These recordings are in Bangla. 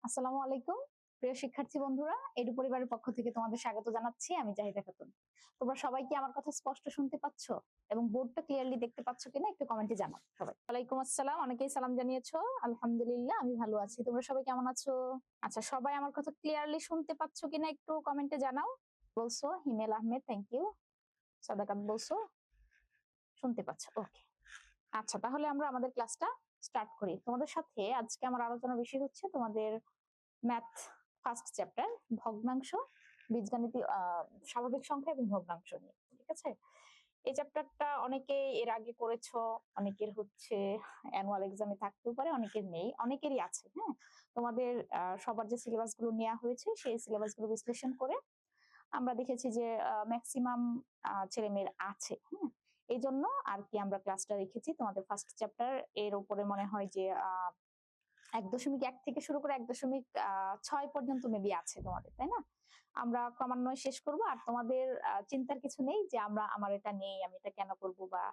আসসালামু আলাইকুম প্রিয় শিক্ষার্থী বন্ধুরা, এডু পরিবারের পক্ষ থেকে তোমাদের স্বাগত জানাচ্ছি। আমি জাহিদা খাতুন। তোমরা সবাই কি আমার কথা স্পষ্ট শুনতে পাচ্ছ এবং বোর্ডটা ক্লিয়ারলি দেখতে পাচ্ছ কিনা একটু কমেন্টে জানাও সবাই। ওয়ালাইকুম আসসালাম, অনেকেই সালাম জানিয়েছো। আলহামদুলিল্লাহ, আমি ভালো আছি। তোমরা সবাই কেমন আছো? আচ্ছা, সবাই আমার কথা ক্লিয়ারলি শুনতে পাচ্ছ কিনা একটু কমেন্টে জানাও। বলছো হিমেল আহমেদ, থ্যাংক ইউ। সাদাকাত বলছো শুনতে পাচ্ছ, ওকে। আচ্ছা, তাহলে আমরা আমাদের ক্লাসটা স্টার্ট করি। তোমাদের সাথে আজকে আমার আলোচনার বিষয় হচ্ছে তোমাদের ম্যাথ ফার্স্ট চ্যাপ্টার, ভগ্নাংশ, বীজগাণিতিক স্বাভাবিক সংখ্যা এবং ভগ্নাংশ নিয়ে। ঠিক আছে, এই চ্যাপ্টারটা অনেকে এর আগে করেছো, অনেকের হচ্ছে অ্যানুয়াল এক্সামে থাকতেও পারে, অনেকের নেই, অনেকেরই আছে। হ্যাঁ, তোমাদের সবার যে সিলেবাস গুলো নেওয়া হয়েছে সেই সিলেবাস গুলো বিশ্লেষণ করে আমরা দেখেছি যে ম্যাক্সিমাম ছেলে মেয়ের আছে। হ্যাঁ, এই জন্য আর কি আমরা ক্লাসটা রেখেছি। তোমাদের ফার্স্ট চ্যাপ্টার এর উপরে মনে হয় যে 1.1 থেকে শুরু করে 1.6 পর্যন্ত মেবি আছে তোমাদের, তাই না? আমরা ক্রমান্বয়ে শেষ করব। আর তোমাদের চিন্তার কিছু নেই যে আমার এটা নেই, আমি এটা কেন করব বা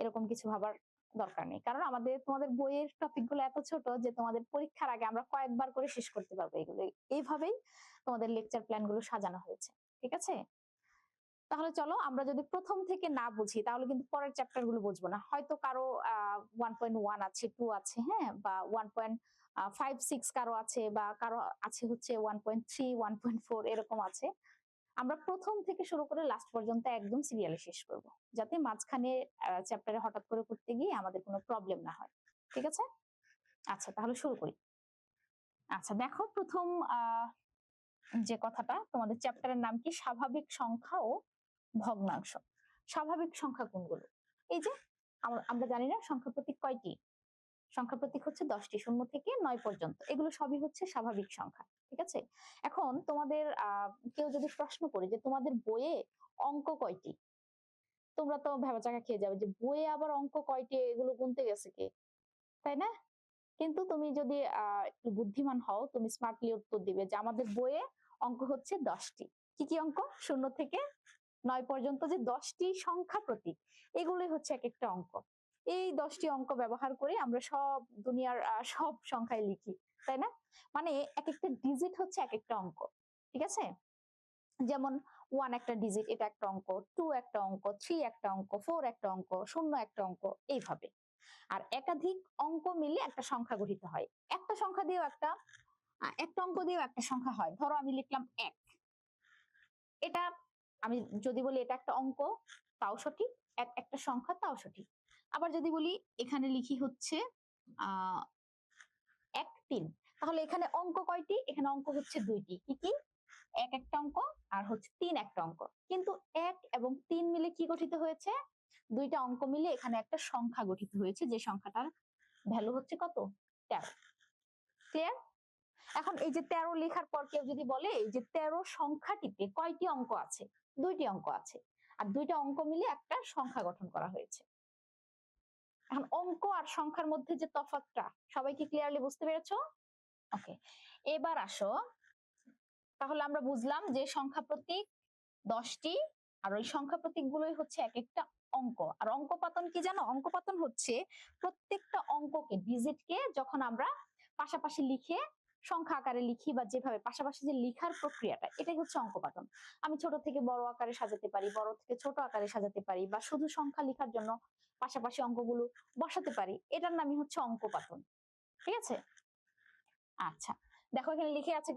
এরকম কিছু ভাবার দরকার নেই, কারণ তোমাদের বইয়ের টপিক গুলো এত ছোট যে তোমাদের পরীক্ষার আগে আমরা কয়েকবার করে শেষ করতে পারবো এগুলো। এইভাবেই তোমাদের লেকচার প্ল্যান গুলো সাজানো হয়েছে। ঠিক আছে, তাহলে চলো, আমরা যদি প্রথম থেকে না বুঝি তাহলে কিন্তু পরের চ্যাপ্টার গুলো বুঝবো না। হয়তো কারো 1.1 আছে, 2 আছে, হ্যাঁ, বা 1.56 কারো আছে, বা কারো আছে হচ্ছে 1.3, 1.4 এরকম আছে। আমরা প্রথম থেকে শুরু করে লাস্ট পর্যন্ত একদম সিরিয়ালে শেষ করব, যাতে মাঝখানে চ্যাপ্টারে হঠাৎ করে করতে গিয়ে আমাদের কোনো প্রবলেম না হয়। ঠিক আছে, আচ্ছা তাহলে শুরু করি। আচ্ছা দেখো, প্রথম যে কথাটা, তোমাদের চ্যাপ্টারের নাম কি? স্বাভাবিক সংখ্যা ও ভগ্নাংশ। স্বাভাবিক সংখ্যা কোনগুলো? এই যে আমরা জানি না সংখ্যা প্রতীক কয়টি? সংখ্যা প্রতীক হচ্ছে 10টি, 0 থেকে 9 পর্যন্ত। এগুলো সবই হচ্ছে স্বাভাবিক সংখ্যা। ঠিক আছে, এখন তোমাদের কেউ যদি প্রশ্ন করে যে তোমাদের বইয়ে অঙ্ক কয়টি, তোমরা তো ভেবাচাকা খেয়ে যাবে যে বইয়ে আবার অঙ্ক কয়টি, এগুলো গুনতে গেছে কে, তাই না? কিন্তু তুমি যদি একটু বুদ্ধিমান হও, তুমি স্মার্টলি উত্তর দিবে যে আমাদের বইয়ে অঙ্ক হচ্ছে 10টি। কি কি অঙ্ক? 0 থেকে 9 পর্যন্ত যে 10টি সংখ্যা প্রতীক, এগুলোই হচ্ছে এক একটা অঙ্ক। এই 10টি অঙ্ক ব্যবহার করে আমরা সব দুনিয়ার সব সংখ্যায় লিখি, তাই না? মানে এক একটা ডিজিট হচ্ছে এক একটা অঙ্ক। ঠিক আছে, যেমন 1 একটা ডিজিট, এটা একটা অঙ্ক, 2 একটা অঙ্ক, 3 একটা অঙ্ক, 4 একটা অঙ্ক, 0 একটা অঙ্ক, এইভাবে। আর একাধিক অঙ্ক মিলে একটা সংখ্যা গঠিত হয়। একটা সংখ্যা দিয়েও একটা অঙ্ক দিয়েও একটা সংখ্যা হয়। ধরো আমি লিখলাম 1, এটা আমি যদি বলি এটা একটা অঙ্ক, তাও সঠিক, একটা সংখ্যা, তাও সঠিক। আবার যদি বলি এখানে লিখি হচ্ছে 1, 3, তাহলে এখানে অঙ্ক কয়টি? এখানে অঙ্ক হচ্ছে 2টি। কি কি? 1 একটা অঙ্ক আর হচ্ছে 3 একটা অঙ্ক। কিন্তু 1 এবং 3 মিলে কি গঠিত হয়েছে? 2টা অঙ্ক মিলে এখানে একটা সংখ্যা গঠিত হয়েছে, যে সংখ্যাটার ভ্যালু হচ্ছে কত? 13। ক্লিয়ার? এখন এই যে 13 লেখার পর কেউ যদি বলে এই যে 13 সংখ্যাটিতে কয়টি অঙ্ক আছে? 2টি অঙ্ক আছে, আর 2টা অঙ্ক মিলে একটা সংখ্যা গঠন করা হয়েছে। এখন অঙ্ক আর সংখ্যার মধ্যে যে তফাৎটা, সবাই কি ক্লিয়ারলি বুঝতে পেরেছো? ওকে, এবার আসো, তাহলে আমরা বুঝলাম যে সংখ্যা প্রতীক 10টি, আর ওই সংখ্যা প্রতীক গুলোই হচ্ছে এক একটা অঙ্ক। আর অঙ্কপাতন কি জানো? অঙ্কপাতন হচ্ছে প্রত্যেকটা অঙ্ককে, ডিজিটকে যখন আমরা পাশাপাশি লিখে সংখ্যা আকারে লিখি, বা যেভাবে পাশাপাশি যে লিখার প্রক্রিয়াটা, এটাই হচ্ছে অঙ্কপাতন। আমি ছোট থেকে বড় আকারে সাজাতে পারি, বড় থেকে ছোট আকারে সাজাতে পারি, বা শুধু সংখ্যা লেখার জন্য পাশাপাশি অঙ্কগুলো বসাতে পারি, এটার নামই হচ্ছে অঙ্কপাতন। ঠিক আছে, আচ্ছা দেখো এখানে লিখে আছে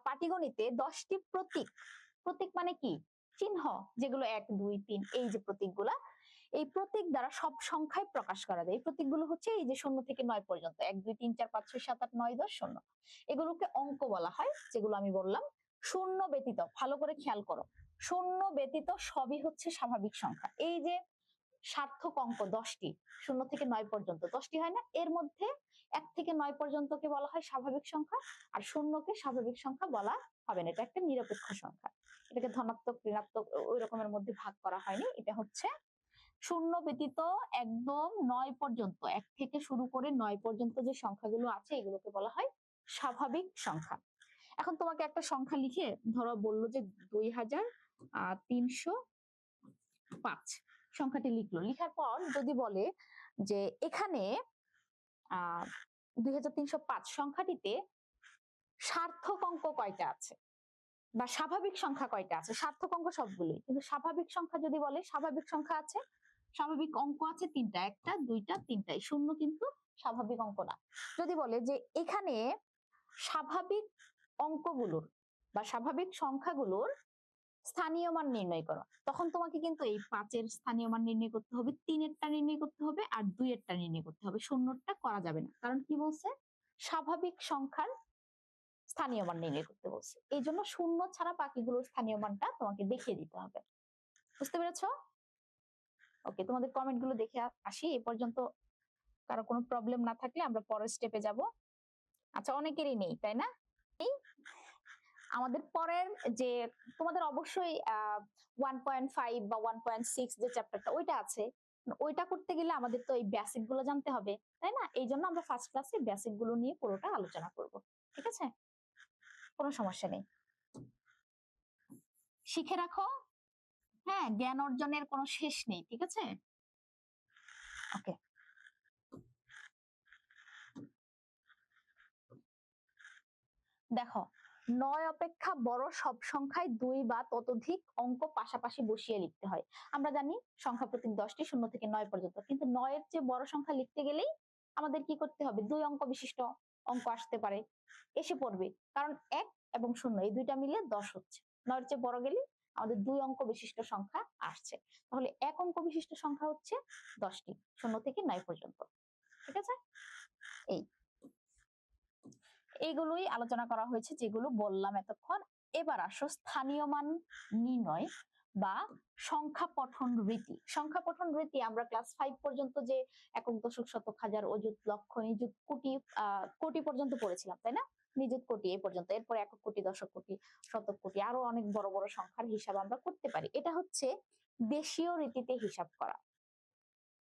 পাটিগণিতে 10টি প্রতীক। প্রতীক মানে কি? চিহ্ন, যেগুলো 1, 2, 3, এই যে প্রতীকগুলা, এই প্রতীক দ্বারা সব সংখ্যায় প্রকাশ করা যায়। এই প্রতীকগুলো হচ্ছে এই যে 0 থেকে 9 পর্যন্ত, 1, 2, 3, 4, 5, 6, 7, 8, 9, 10, 0, এগুলোকে অঙ্ক বলা হয়। যেগুলো আমি বললাম, শূন্য ব্যতীত, ভালো করে খেয়াল করো, শূন্য ব্যতীত সবই হচ্ছে স্বাভাবিক সংখ্যা। এই যে সার্থক অঙ্ক 10টি, 0 থেকে 9 পর্যন্ত 10টি হয় না, এর মধ্যে 1 থেকে 9 পর্যন্তকে বলা হয় স্বাভাবিক সংখ্যা, আর 0কে স্বাভাবিক সংখ্যা বলা হবে না। এটা একটা নিরপেক্ষ সংখ্যা, এটাকে ধনাত্মক ঋণাত্মক ওই রকমের মধ্যে ভাগ করা হয়নি। এটা হচ্ছে 0 ব্যতীত একদম 9 পর্যন্ত, 1 থেকে শুরু করে 9 পর্যন্ত যে সংখ্যাগুলো আছে এগুলোকে বলা হয় স্বাভাবিক সংখ্যা। এখন তোমাকে একটা সংখ্যা লিখে ধরো বললো যে 2305 সংখ্যাটি লিখলো, লিখার পর যদি বলে যে এখানে 2305 সংখ্যাটিতে সার্থক অঙ্ক কয়টা আছে বা স্বাভাবিক সংখ্যা কয়টা আছে? সার্থক অঙ্ক সবগুলোই, কিন্তু স্বাভাবিক সংখ্যা যদি বলে, স্বাভাবিক সংখ্যা আছে, স্বাভাবিক অঙ্ক আছে তিনটা, একটা দুইটা তিনটাই, শূন্য কিন্তু স্বাভাবিক অঙ্ক না। যদি বলে যে এখানে স্বাভাবিক অঙ্কগুলোর বা স্বাভাবিক সংখ্যাগুলোর স্থানীয় মান নির্ণয় করো, তখন তোমাকে কিন্তু এই 5-এর স্থানীয় মান নির্ণয় করতে হবে, 3-এরটা নির্ণয় করতে হবে, আর 2-এরটা নির্ণয় করতে হবে। শূন্যটা করা যাবে না, কারণ কি বলছে? স্বাভাবিক সংখ্যার স্থানীয় মান নির্ণয় করতে বলছে। এই জন্য শূন্য ছাড়া বাকিগুলোর স্থানীয় মানটা তোমাকে দেখিয়ে দিতে হবে। বুঝতে পেরেছ? ওকে, তোমাদের কমেন্ট গুলো দেখে আসি। এই পর্যন্ত কারো কোনো প্রবলেম না থাকলে আমরা পরের স্টেপে যাব। আচ্ছা, অনেকেরই নেই, তাই না? আমাদের পরের যে তোমাদের অবশ্যই 1.5 বা 1.6 যে চ্যাপ্টারটা ওইটা আছে, ওইটা করতে গেলে আমাদের তো এই বেসিক গুলো জানতে হবে, তাই না? এই জন্য আমরা ফার্স্ট ক্লাসে বেসিক গুলো নিয়ে পুরোটা আলোচনা করব। ঠিক আছে, কোনো সমস্যা নেই, শিখে রাখো। হ্যাঁ, জ্ঞান অর্জনের কোনো শেষ নেই, ঠিক আছে? ওকে, দেখো, 9 অপেক্ষা বড় সব সংখ্যায় 2 বা ততোধিক অঙ্ক পাশাপাশি বসিয়ে লিখতে হয়। আমরা জানি সংখ্যা প্রতীক 10টি, 0 থেকে 9 পর্যন্ত, কিন্তু 9 এর চেয়ে বড় সংখ্যা লিখতে গেলেই আমাদের কি করতে হবে? 2 অঙ্ক বিশিষ্ট অঙ্ক আসতে পারে, এসে পড়বে, কারণ 1 এবং 0 এই দুইটা মিলে 10 হচ্ছে। 9 এর চেয়ে বড় গেলে আমাদের 2 অঙ্ক বিশিষ্ট সংখ্যা আসছে, তাহলে 1 অঙ্ক বিশিষ্ট সংখ্যা হচ্ছে 10টি, 0 থেকে 9 পর্যন্ত। ঠিক আছে, এইগুলোই আলোচনা করা হয়েছে, যেগুলো বললাম এতক্ষণ। এবার আসো স্থানীয় মান নির্ণয় বা সংখ্যা পঠন রীতি। সংখ্যা পঠন রীতি আমরা ক্লাস 5 পর্যন্ত যে একক, দশক, শতক, হাজার, অযুত, লক্ষ, নিযুত, কোটি, কোটি পর্যন্ত পড়েছিলাম, তাই না? নিযুত, কোটি এই পর্যন্ত। এরপর একক কোটি, দশক কোটি, শতক কোটি, আরো অনেক বড় বড় সংখ্যার হিসাব আমরা করতে পারি। এটা হচ্ছে দেশীয় রীতিতে হিসাব করা।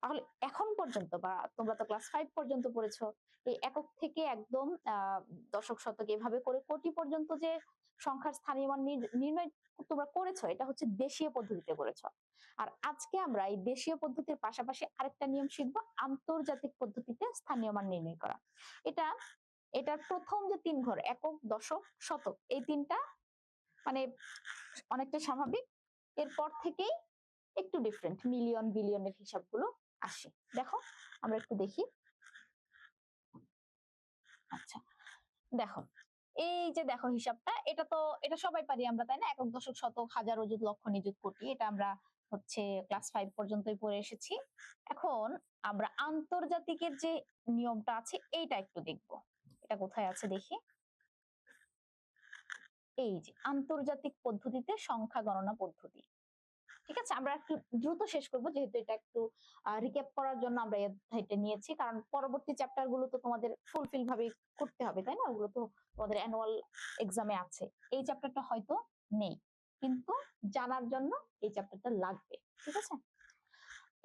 তাহলে এখন পর্যন্ত, বা তোমরা তো ক্লাস 5 পর্যন্ত পড়েছো, এই একক থেকে একদম দশক, শতক এভাবে করে কোটি পর্যন্ত যে সংখ্যার স্থানীয় মান নির্ণয় তোমরা করেছো, এটা হচ্ছে দেশীয় পদ্ধতিতে করেছো। আর আজকে আমরা এই দেশীয় পদ্ধতির পাশাপাশি আরেকটা নিয়ম শিখবো, আন্তর্জাতিক পদ্ধতিতে স্থানীয় মান নির্ণয় করা। এটার প্রথম যে 3 ঘর, একক, দশক, শতক, এই তিনটা মানে অনেকটা স্বাভাবিক। এরপর থেকেই একটু ডিফারেন্ট, মিলিয়ন, বিলিয়নের হিসাবগুলো আসে। দেখো, আমরা একটু দেখি। আচ্ছা, দেখো, এই যে দেখো হিসাবটা, এটা সবাই পারি আমরা, তাই না? একক, দশক, শতক, হাজার, অযুত, লক্ষ, নিযুত, কোটি, এটা আমরা হচ্ছে ক্লাস 5 পর্যন্তই পড়ে এসেছি। এখন আমরা আন্তর্জাতিকের যে নিয়মটা আছে এইটা একটু দেখব। এটা কোথায় আছে দেখি। এই যে আন্তর্জাতিক পদ্ধতিতে সংখ্যা গণনা পদ্ধতি। ঠিক আছে, আমরা একটু দ্রুত শেষ করবো, যেহেতু এটা একটু রিক্যাপ করার জন্য আমরা এই অধ্যায়টা নিয়েছি, কারণ পরবর্তী চ্যাপ্টার গুলো তো তোমাদের ফুলফিল ভাবে করতে হবে, তাই না? ওগুলো তো তোমাদের অ্যানুয়াল এক্সামে আছে। এই চ্যাপ্টারটা হয়তো নেই, কিন্তু জানার জন্য এই চ্যাপ্টারটা লাগবে। ঠিক আছে,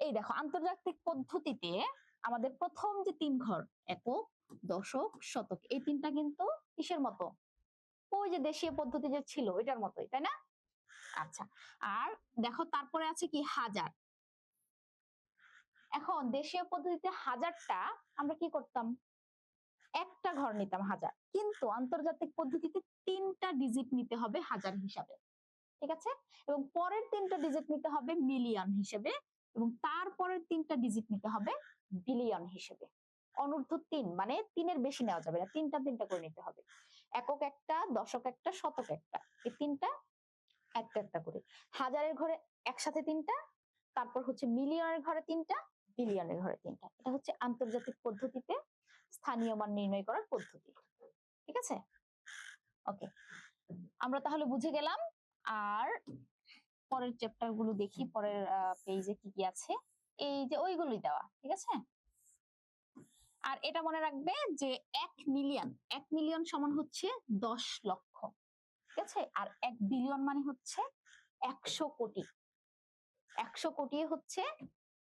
এই দেখো, আন্তর্জাতিক পদ্ধতিতে আমাদের প্রথম যে 3 ঘর, একক, দশক, শতক, এই তিনটা কিন্তু কিসের মতো? ওই যে দেশীয় পদ্ধতি যে ছিল এটার মতোই, তাই না? আচ্ছা, আর দেখো তারপরে আছে কি? হাজার। এখন দেশীয় পদ্ধতিতে হাজারটা আমরা কি করতাম? একটা ঘর নিতাম হাজার, কিন্তু আন্তর্জাতিক পদ্ধতিতে 3টা ডিজিট নিতে হবে হাজার হিসাবে। ঠিক আছে, এবং পরের 3টা ডিজিট নিতে হবে মিলিয়ন হিসেবে, এবং তারপরের 3টা ডিজিট নিতে হবে বিলিয়ন হিসেবে। অনূর্ধ্ব 3 মানে 3-এর বেশি নেওয়া যাবে না, 3টা 3টা করে নিতে হবে। একক একটা, দশক একটা, শতক একটা, এই 3টা একটা একটা করে। হাজারের ঘরে একসাথে 3টা, তারপর হচ্ছে মিলিয়নের ঘরে 3টা, বিলিয়নের ঘরে 3টা। এটা হচ্ছে আন্তর্জাতিক পদ্ধতিতে স্থানীয় মান নির্ণয় করার পদ্ধতি। ঠিক আছে, ওকে, আমরা তাহলে বুঝে গেলাম। আর পরের চ্যাপ্টার গুলো দেখি, পরের পেজে কি কি আছে। এই যে ওইগুলোই দেওয়া, ঠিক আছে। আর এটা মনে রাখবে যে 1 মিলিয়ন সমান হচ্ছে 10 লক্ষ। ঠিক আছে, আর 1 বিলিয়ন মানে হচ্ছে 100 কোটি। 100 কোটি হচ্ছে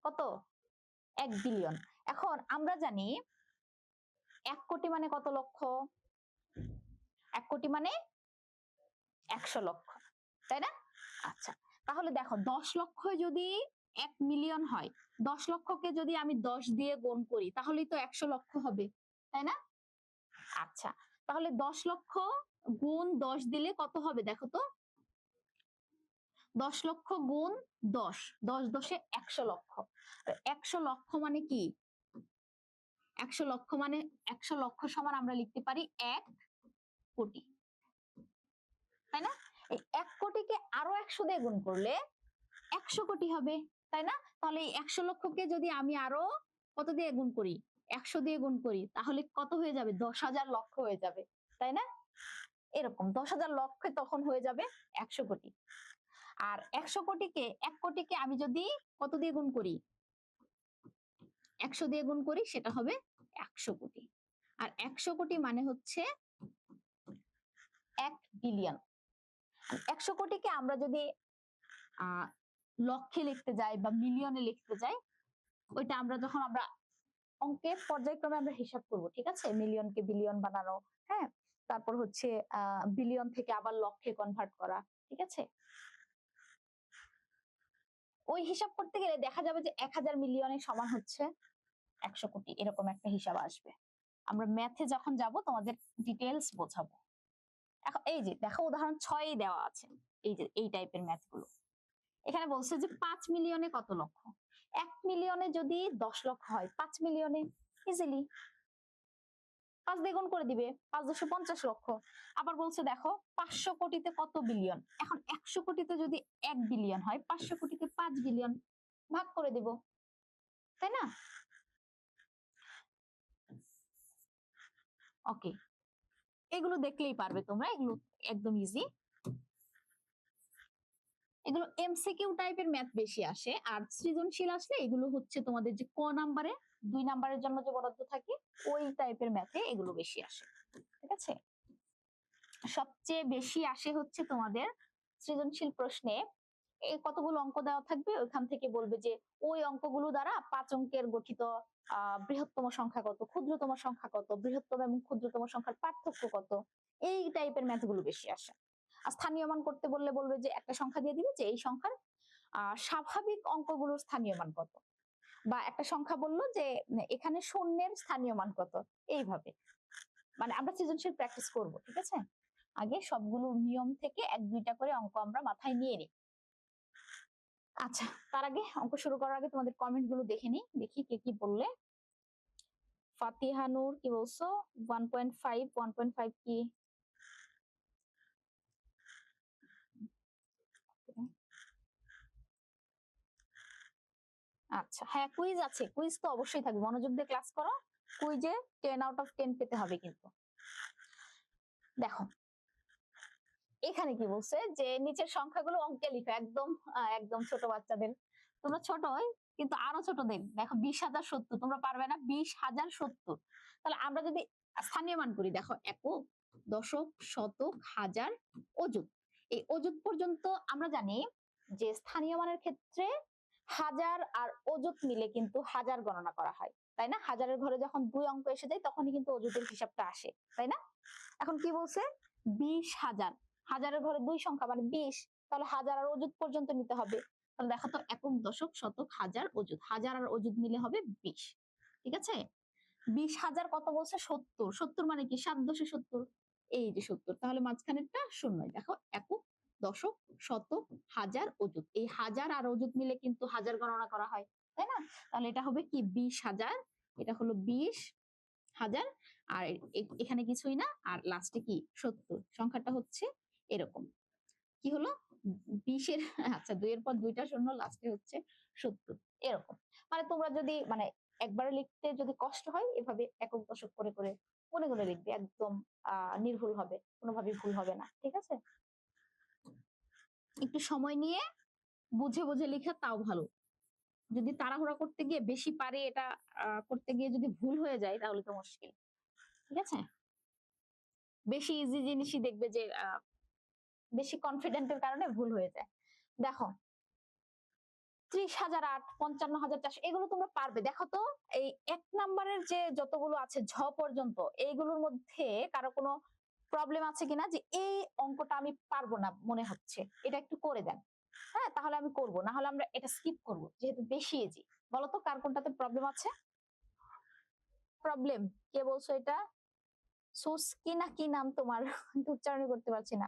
কত? 1 বিলিয়ন। এখন আমরা জানি 1 কোটি মানে কত লক্ষ? 1 কোটি মানে 100 লক্ষ, তাই না? আচ্ছা, তাহলে দেখো 10 লক্ষ যদি 1 মিলিয়ন হয়, 10 লক্ষকে যদি আমি 10 দিয়ে গুণ করি, তাহলেই তো 100 লক্ষ হবে, তাই না? আচ্ছা, তাহলে 10 লক্ষ গুণ 10 দিলে কত হবে দেখো তো? 10 লক্ষ গুণ 10, 10 10 100 লক্ষ। 100 লক্ষ মানে কি? 100 লক্ষ মানে 100 লক্ষ সমান আমরা লিখতে পারি 1 কোটি, তাই না? এই 1 কোটিকে আরো 100 দিয়ে গুণ করলে 100 কোটি হবে, তাই না? তাহলে এই 100 লক্ষকে যদি আমি আরো কত দিয়ে গুণ করি? 100 দিয়ে গুণ করি, তাহলে কত হয়ে যাবে? 10,000 লক্ষ হয়ে যাবে, তাই না? এরকম 10,000 লক্ষে তখন হয়ে যাবে 100 কোটি। আর 100 কোটিকে 1 কোটিকে আমি যদি কত দিয়ে গুণ করি? 100 দিয়ে গুণ করি, সেটা হবে 100 কোটি। আর 100 কোটি মানে হচ্ছে 1 বিলিয়ন। 100 কোটিকে আমরা যদি লক্ষে লিখতে যাই বা মিলিয়নে লিখতে যাই, ওইটা আমরা যখন আমরা অঙ্কের পর্যায়ক্রমে আমরা হিসাব করব, ঠিক আছে? মিলিয়নকে বিলিয়ন বানানো, হ্যাঁ, তারপর হচ্ছে বিলিয়ন থেকে আবার লক্ষে কনভার্ট করা, ঠিক আছে? ওই হিসাব করতে গেলে দেখা যাবে যে 1000 মিলিয়নের সমান হচ্ছে 100 কোটি, এরকম একটা হিসাব আসবে। আমরা ম্যাথে যখন যাব তোমাদের ডিটেলস বোঝাবো। এখন এই যে দেখো উদাহরণ 6 দেওয়া আছে, এই যে এই টাইপের ম্যাথ গুলো। এখানে বলছে যে 5 মিলিয়নে কত লক্ষ? 1 মিলিয়নে যদি 10 লক্ষ হয়, 5 মিলিয়নে ইজিলি 5 দিয়ে গুণ করে দিবে, 5 10 50 লক্ষ। আবার বলছে দেখো 500 কোটিতে কত বিলিয়ন? এখন 100 কোটিতে যদি 1 বিলিয়ন হয়, 500 কোটিতে 5 বিলিয়ন, ভাগ করে দিব, তাই না? ওকে, এগুলো দেখলেই পারবে তোমরা, এগুলো একদম ইজি। এগুলো এমসিকিউ টাইপের ম্যাথ বেশি আসে, আর সৃজনশীল আসলে এগুলো হচ্ছে তোমাদের যে ক নাম্বারে 2 নাম্বারের জন্য যে বরাদ্দ থাকে ওই টাইপের ম্যাথে এগুলো বেশি আসে, ঠিক আছে? সবচেয়ে বেশি আসে হচ্ছে তোমাদের সৃজনশীল প্রশ্নে এই কতগুলো অঙ্ক দেওয়া থাকবে, ওইখান থেকে বলবে যে ওই অঙ্কগুলো দ্বারা 5 অঙ্কের গঠিত বৃহত্তম সংখ্যা কত, ক্ষুদ্রতম সংখ্যা কত, বৃহত্তম এবং ক্ষুদ্রতম সংখ্যার পার্থক্য কত, এই টাইপের ম্যাথগুলো বেশি আসে। আর স্থানীয় মান করতে বললে বলবে যে একটা সংখ্যা দিয়ে দিবে যে এই সংখ্যার স্বাভাবিক অঙ্কগুলোর স্থানীয় মান কত, বা একটা সংখ্যা বললো যে এখানে শূন্যের স্থানীয় মান কত, এইভাবে। মানে আমরা সৃজনশীল প্র্যাকটিস করব, ঠিক আছে? আগে সবগুলো নিয়ম থেকে 1-2টা করে অঙ্ক আমরা মাথায় নিয়ে নিই। আচ্ছা, তার আগে অঙ্ক শুরু করার আগে তোমাদের কমেন্ট গুলো দেখে নিই, দেখি কে কি বললে। ফাতিহা নূর কি বলছো? 1.5, 1.5 কি? আচ্ছা, হ্যাঁ কুইজ আছে, কুইজ তো অবশ্যই থাকবে, মনোযোগ দিয়ে ক্লাস করো, কুইজে 10 আউট অফ 10 পেতে হবে কিন্তু। দেখো এখানে কি বলছে যে নিচের সংখ্যাগুলো অঙ্কে লিখো, একদম একদম ছোট বাচ্চাদের, তোমরা ছোটই কিন্তু আরো ছোটদের। দেখো 20,070, তোমরা পারবে না? 20,070। তাহলে আমরা যদি স্থানীয় মান করি, দেখো একক, দশক, শতক, হাজার, অযুত, এই অযুত পর্যন্ত আমরা জানি যে স্থানীয় মানের ক্ষেত্রে হাজার আর অযুত মিলে কিন্তু হাজার গণনা করা হয়, তাই না? হাজারের ঘরে যখন 2 অঙ্ক এসে যায় তখনই কিন্তু অযুতের হিসাবটা আসে, তাই না? এখন কি বলছে? 20,000, হাজারের ঘরে 2 সংখ্যা মানে 20, তাহলে হাজার আর অযুত পর্যন্ত নিতে হবে। তাহলে দেখো তো একক, দশক, শতক, হাজার, অযুত, হাজার আর অযুত মিলে হবে 20, ঠিক আছে? 20,000 কত বলছে? 70, 70 মানে কি? 7 10 70, এই যে 70, তাহলে মাঝখানেরটা শূন্য। দেখো একক, দশক, শতক, হাজার, অযুত, এই হাজার আর অযুত মিলে কিন্তু হাজার গণনা করা হয়, তাই না? তাহলে এটা হবে কি? 20,000, এটা হলো 20,000, আর এখানে কিছুই না, আর লাস্টে কি? 70, সংখ্যাটা হচ্ছে এরকম। কি হলো? 20-এর, আচ্ছা 2 এর পর 2টা শূন্য, লাস্টে হচ্ছে 70, এরকম। মানে তোমরা যদি মানে একবারে লিখতে যদি কষ্ট হয়, এভাবে একক দশক করে করে মনে করে লিখবে, একদম নির্ভুল হবে, কোনোভাবেই ভুল হবে না, ঠিক আছে? একটু সময় নিয়ে বুঝে বুঝে লিখে তাও ভালো। যদি তাড়াহুড়া করতে গিয়ে বেশি পারে এটা করতে গিয়ে যদি ভুল হয়ে যায় তাহলে তো মুশকিল, ঠিক আছে? বেশি ইজি জিনিসই দেখবে যে বেশি কনফিডেন্টের কারণে ভুল হয়ে যায়। দেখো 30,008, 55,400, এগুলো তোমরা পারবে। দেখো তো এই 1 নাম্বারের যে যতগুলো আছে ঝ পর্যন্ত, এইগুলোর মধ্যে কারো কোনো প্রবলেম আছে কিনা যে এই অঙ্কটা আমি পারবো না মনে হচ্ছে, এটা একটু করে দেন। হ্যাঁ, তাহলে আমি করব, না হলে আমরা এটা স্কিপ করব, যেহেতু বেশি ইজি। বলো তো কার কোনটাতে প্রবলেম আছে? প্রবলেম কে বলছো এটা? সুস্কি না কি নাম তোমার, উচ্চারণ করতে পারছি না,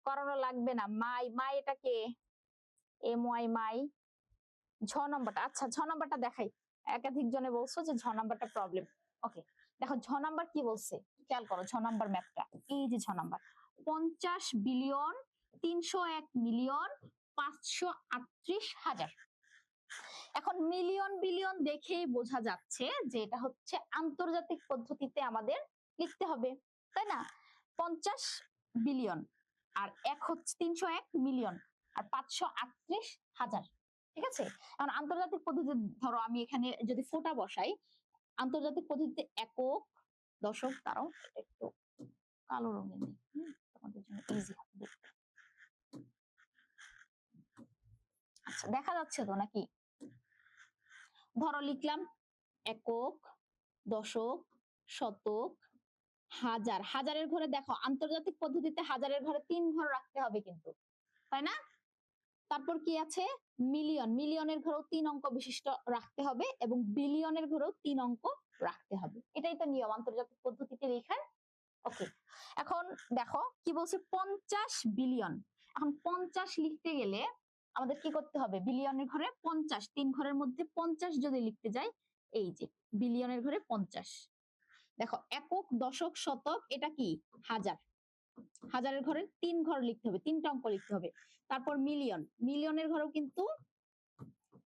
করানো লাগবে না। মাই, মাই এটা কে? এম ওয়াই মাই। ঝ নাম্বারটা, আচ্ছা ঝ নাম্বারটা দেখাই। একাধিক জনে বলছো যে ঝ নাম্বারটা প্রবলেম। ওকে, দেখো ঝ নাম্বার কি বলছে, খেয়াল করো ঝ নাম্বার ম্যাপটা। এই যে ঝ নাম্বার 50,301,538,000। এখন মিলিয়ন বিলিয়ন দেখেই বোঝা যাচ্ছে যে এটা হচ্ছে আন্তর্জাতিক পদ্ধতিতে আমাদের লিখতে হবে, তাই না? 50 বিলিয়ন আর এক হচ্ছে 301 মিলিয়ন আর 538,000। ঠিক আছে, এখন আন্তর্জাতিক পদ্ধতি ধরো আমি এখানে যদি ফোঁটা বসাই, আন্তর্জাতিক পদ্ধতিতে একক, দশক, তারাও একটু কালো রঙের নেই, তোমাদের জন্য ইজি হবে দেখতে। আচ্ছা দেখা যাচ্ছে তো নাকি? ধরো লিখলাম একক, দশক, শতক, হাজার। হাজারের ঘরে দেখো আন্তর্জাতিক পদ্ধতিতে হাজারের ঘরে 3 ঘর রাখতে হবে কিন্তু, তাই না? তারপর কি আছে মিলিয়ন, মিলিয়নের ঘরেও 3 অঙ্ক বিশিষ্ট রাখতে হবে এবং বিলিয়নের ঘরেও 3 অঙ্ক রাখতে হবে। এটাই তো নিয়ম আন্তর্জাতিক পদ্ধতিতে লেখার। ওকে, এখন দেখো কি বলছে 50 বিলিয়ন। এখন 50 লিখতে গেলে আমাদের কি করতে হবে? বিলিয়নের ঘরে 50, 3 ঘরের মধ্যে 50 যদি লিখতে যাই, এই যে বিলিয়নের ঘরে 50। দেখো একক, দশক, শতক এটা কি হাজার, হাজারের ঘরে 3 ঘর লিখতে হবে, 3টা অঙ্ক লিখতে হবে। তারপর মিলিয়ন, মিলিয়নের ঘরেও কিন্তু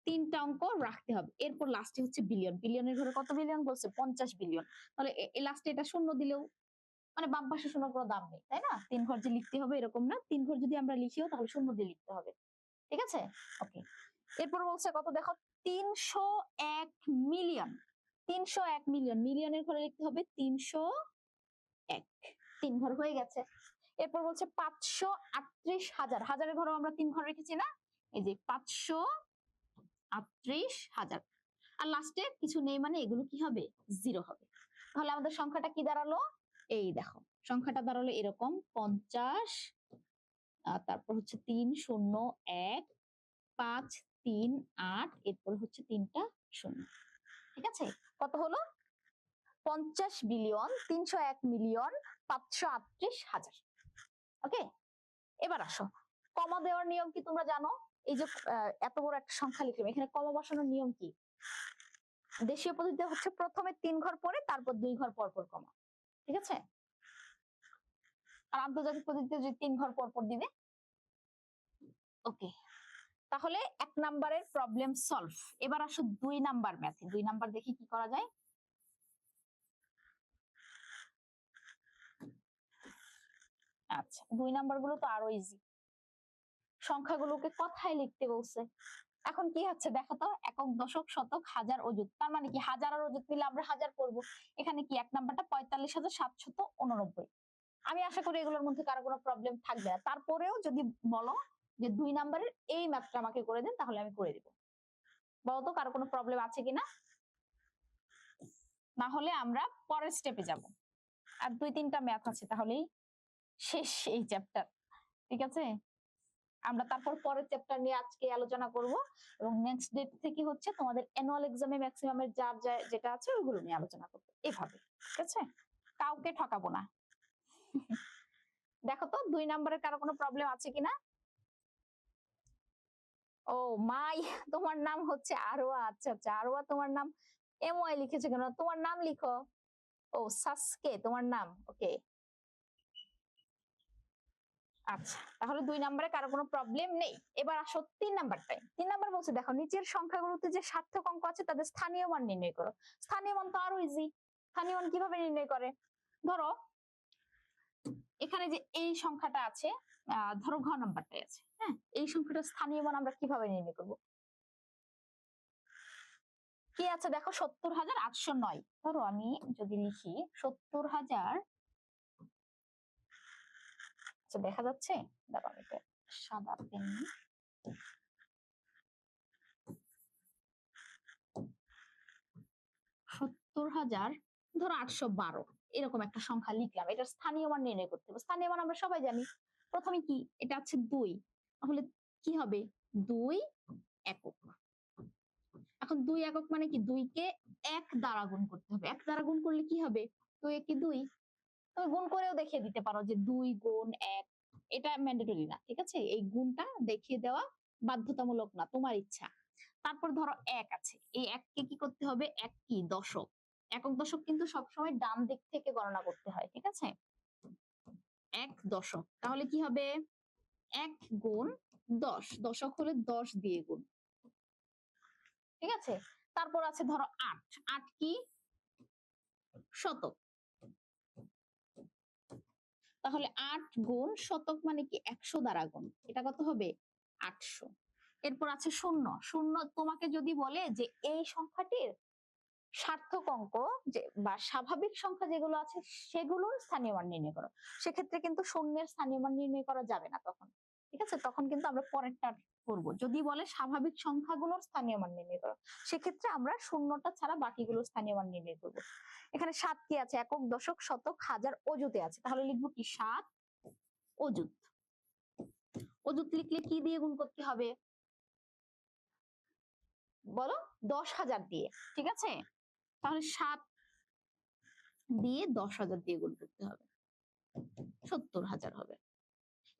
3টা অঙ্ক রাখতে হবে। এরপর লাস্টে হচ্ছে বিলিয়ন, বিলিয়নের ঘরে কত বিলিয়ন বলছে? 50 বিলিয়ন। তাহলে লাস্টে এটা শূন্য দিলেও মানে বাম পাশে শূন্য কোনো দাম নেই, তাই না? 3 ঘর যে লিখতে হবে এরকম না, 3 ঘর যদি আমরা লিখিও তাহলে শূন্য দিয়ে লিখতে হবে। ঠিক আছে, ওকে। এরপর বলছে কত দেখো 301 মিলিয়ন। 301 মিলিয়ন, মিলিয়নের ঘরে লিখতে হবে 301, 3 ঘর হয়ে গেছে। এরপর বলছে 538,000, হাজারের ঘরে আমরা 3 ঘর রেখেছি না, এই যে 538,000। আর লাস্টে কিছু নেই মানে এগুলো কি হবে? জিরো হবে। তাহলে আমাদের সংখ্যাটা কি দাঁড়ালো? এই দেখো সংখ্যাটা দাঁড়ালো এরকম 50, তারপর হচ্ছে 301,538, এরপর হচ্ছে 3টা শূন্য। ঠিক আছে, কত হলো? 50,301,538,000। ওকে, এবার আসো কমা দেওয়ার নিয়ম কি তোমরা জানো? এই যে এত বড় একটা সংখ্যা লিখলাম, এখানে কমা বসানোর নিয়ম কি? দেশীয় পদ্ধতিতে হচ্ছে প্রথমে 3 ঘর পরে তারপর 2 ঘর পর পর কমা। ঠিক আছে, আর আন্তর্জাতিক পদ্ধতিতে যদি 3 ঘর পর পর দিবে। ওকে, তাহলে 1 নাম্বারের প্রবলেম সলভ। এবার আসো 2 নাম্বার ম্যাথে। 2 নাম্বার দেখি কি করা যায়। আচ্ছা 2 নাম্বার গুলো তো আরো ইজি, সংখ্যাগুলোকে কথায় লিখতে বলছে। এখন কি হচ্ছে দেখো তো, একক, দশক, শতক, হাজার, অযুত। তার মানে কি হাজার আর অযুত মিলে আমরা হাজার করব। এখানে কি 1 নাম্বারটা 45,789। আমি আশা করি এগুলোর মধ্যে কারো কোনো প্রবলেম থাকবে না। তারপরেও যদি বলো যে 2 নাম্বারের এই ম্যাথটা আমাকে করে দেন, তাহলে আমি করে দিব। বলতো কারো কোনো প্রবলেম আছে কিনা? না হলে আমরা পরের স্টেপে যাব। আর 2-3টা ম্যাথ আছে, তাহলেই শেষ এই চ্যাপ্টার। ঠিক আছে, আমরা তারপর পরের চ্যাপ্টার নিয়ে আজকে আলোচনা করব এবং নেক্সট ডেট থেকে হচ্ছে তোমাদের অ্যানুয়াল এক্সামে ম্যাক্সিমামের যার যেটা আছে ওইগুলো নিয়ে আলোচনা করব এভাবে। ঠিক আছে, কাউকে ঠকাবো না। দেখো তো 2 নম্বরের কারো কোনো প্রবলেম আছে কিনা? ও মাই, তোমার নাম হচ্ছে আরোয়া। আচ্ছা আচ্ছা, আরোয়া তোমার নাম এম ওয়াই লিখেছে কেন? তোমার নাম লিখো। ও সাসকে তোমার নাম। ওকে, আচ্ছা তাহলে 2 নম্বরে কারো কোনো প্রবলেম নেই। এবার আসো 3 নাম্বারটাই। 3 নাম্বার বলছে দেখো নিচের সংখ্যাগুলোতে যে সার্থক অঙ্ক আছে তাদের স্থানীয় মান নির্ণয় করো। স্থানীয় মান তো আরো ইজি। স্থানীয় মান কিভাবে নির্ণয় করে? ধরো এখানে যে এই সংখ্যাটা আছে, ধরো ঘ নাম্বারটাই আছে, হ্যাঁ, এই সংখ্যাটা স্থানীয় মান আমরা কিভাবে নির্ণয় করব? কি আছে দেখো 70,809। ধরো আমি যদি লিখি 70,000, আচ্ছা দেখা যাচ্ছে, দাঁড়াও এটা সাদা পেন। 70,000 ধরো 812 এরকম একটা সংখ্যা লিখলাম। এটা স্থানীয় মান নির্ণয় করতে হবে। স্থানীয় মান আমরা সবাই জানি। প্রথমে কি এটা আছে 2, তাহলে কি হবে 2 একক। এখন 2 একক মানে কি 2 কে 1 দ্বারা গুণ করতে হবে। 1 দ্বারা গুণ করলে কি হবে 2 একে 2, তুমি গুণ করেও দেখিয়ে দিতে পারো যে 2 গুণ 1, এটা ম্যান্ডেটরি না, ঠিক আছে? এই গুণটা দেখিয়ে দেওয়া বাধ্যতামূলক না, তোমার ইচ্ছা। তারপর ধরো 1 আছে, এই 1 কে কি করতে হবে? 1 কি? দশক। একক দশক কিন্তু সবসময় ডান দিক থেকে গণনা করতে হয়, ঠিক আছে? 1 দশক, তাহলে কি হবে? 1 গুণ 10, দশক হলে 10 দিয়ে গুণ, ঠিক আছে? তারপর আছে ধরো 8, 8 কি? শতক। তাহলে 8 গুণ শতক মানে কি? 100 দ্বারা গুণ, এটা কত হবে? 800। এরপর আছে 0, 0 তোমাকে যদি বলে যে এই সংখ্যাটির সার্থক অঙ্ক যে বা স্বাভাবিক সংখ্যা যেগুলো আছে সেগুলোর স্থানীয় মান নির্ণয় করো, সেক্ষেত্রে কিন্তু শূন্যের স্থানীয় মান নির্ণয় করা যাবে না তখন, ঠিক আছে? তখন কিন্তু আমরা পরেরটা করব। যদি বলে স্বাভাবিক সংখ্যাগুলোর স্থানীয় মান নির্ণয় করো, সেক্ষেত্রে আমরা শূন্যটা ছাড়া বাকিগুলোর স্থানীয় মান নির্ণয় করব। এখানে 7 কি আছে? একক, দশক, শতক, হাজার, অযুতে আছে, তাহলে লিখবো কি? 7 অযুত। অযুত লিখলে কি দিয়ে গুণ করতে হবে বলো? 10,000 দিয়ে, ঠিক আছে? তাহলে 7 দিয়ে 10,000 দিয়ে গুণ করতে হবে, 70,000 হবে।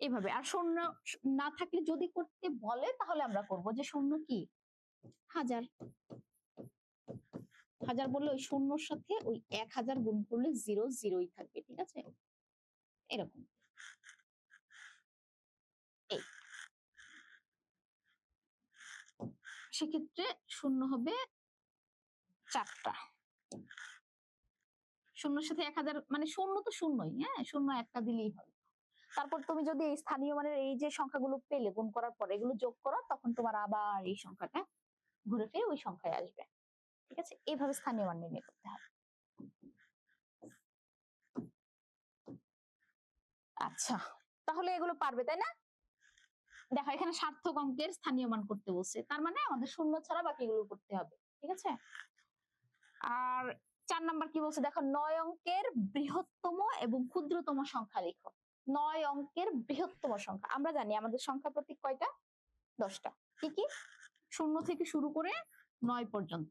এভাবে। আর শূন্য না থাকলে যদি করতে বলে তাহলে আমরা করব যে শূন্য কি? 1000। 1000 বললে ওই শূন্যর সাথে ওই 1000 গুণ করলে 0 0ই থাকবে, ঠিক আছে? এরকম। এই সেক্ষেত্রে শূন্য হবে 4টা। শূন্যর সাথে 1000 মানে শূন্য তো শূন্যই, হ্যাঁ, শূন্য একটা দিলেই হবে। তারপর তুমি যদি এই স্থানীয় মানের এই যে সংখ্যাগুলো পেলে গুণ করার পর এগুলো যোগ করো, তখন তোমার আবার এই সংখ্যাটা ঘুরে ফিরে ওই সংখ্যায় আসবে, ঠিক আছে? এইভাবে স্থানীয় মান নির্ণয় করতে হবে। আচ্ছা, তাহলে এগুলো পারবে তাই না? দেখো এখানে সার্থক অঙ্কের স্থানীয় মান করতে বলছে, তার মানে আমাদের শূন্য ছাড়া বাকিগুলো করতে হবে, ঠিক আছে? আর 4 নাম্বার কি বলছে দেখো? 9 অঙ্কের বৃহত্তম এবং ক্ষুদ্রতম সংখ্যা লিখো। 9 অঙ্কের বৃহত্তম সংখ্যা, আমরা জানি আমাদের সংখ্যা প্রতীক কয়টা? 10টা। কি কি? 0 থেকে শুরু করে 9 পর্যন্ত,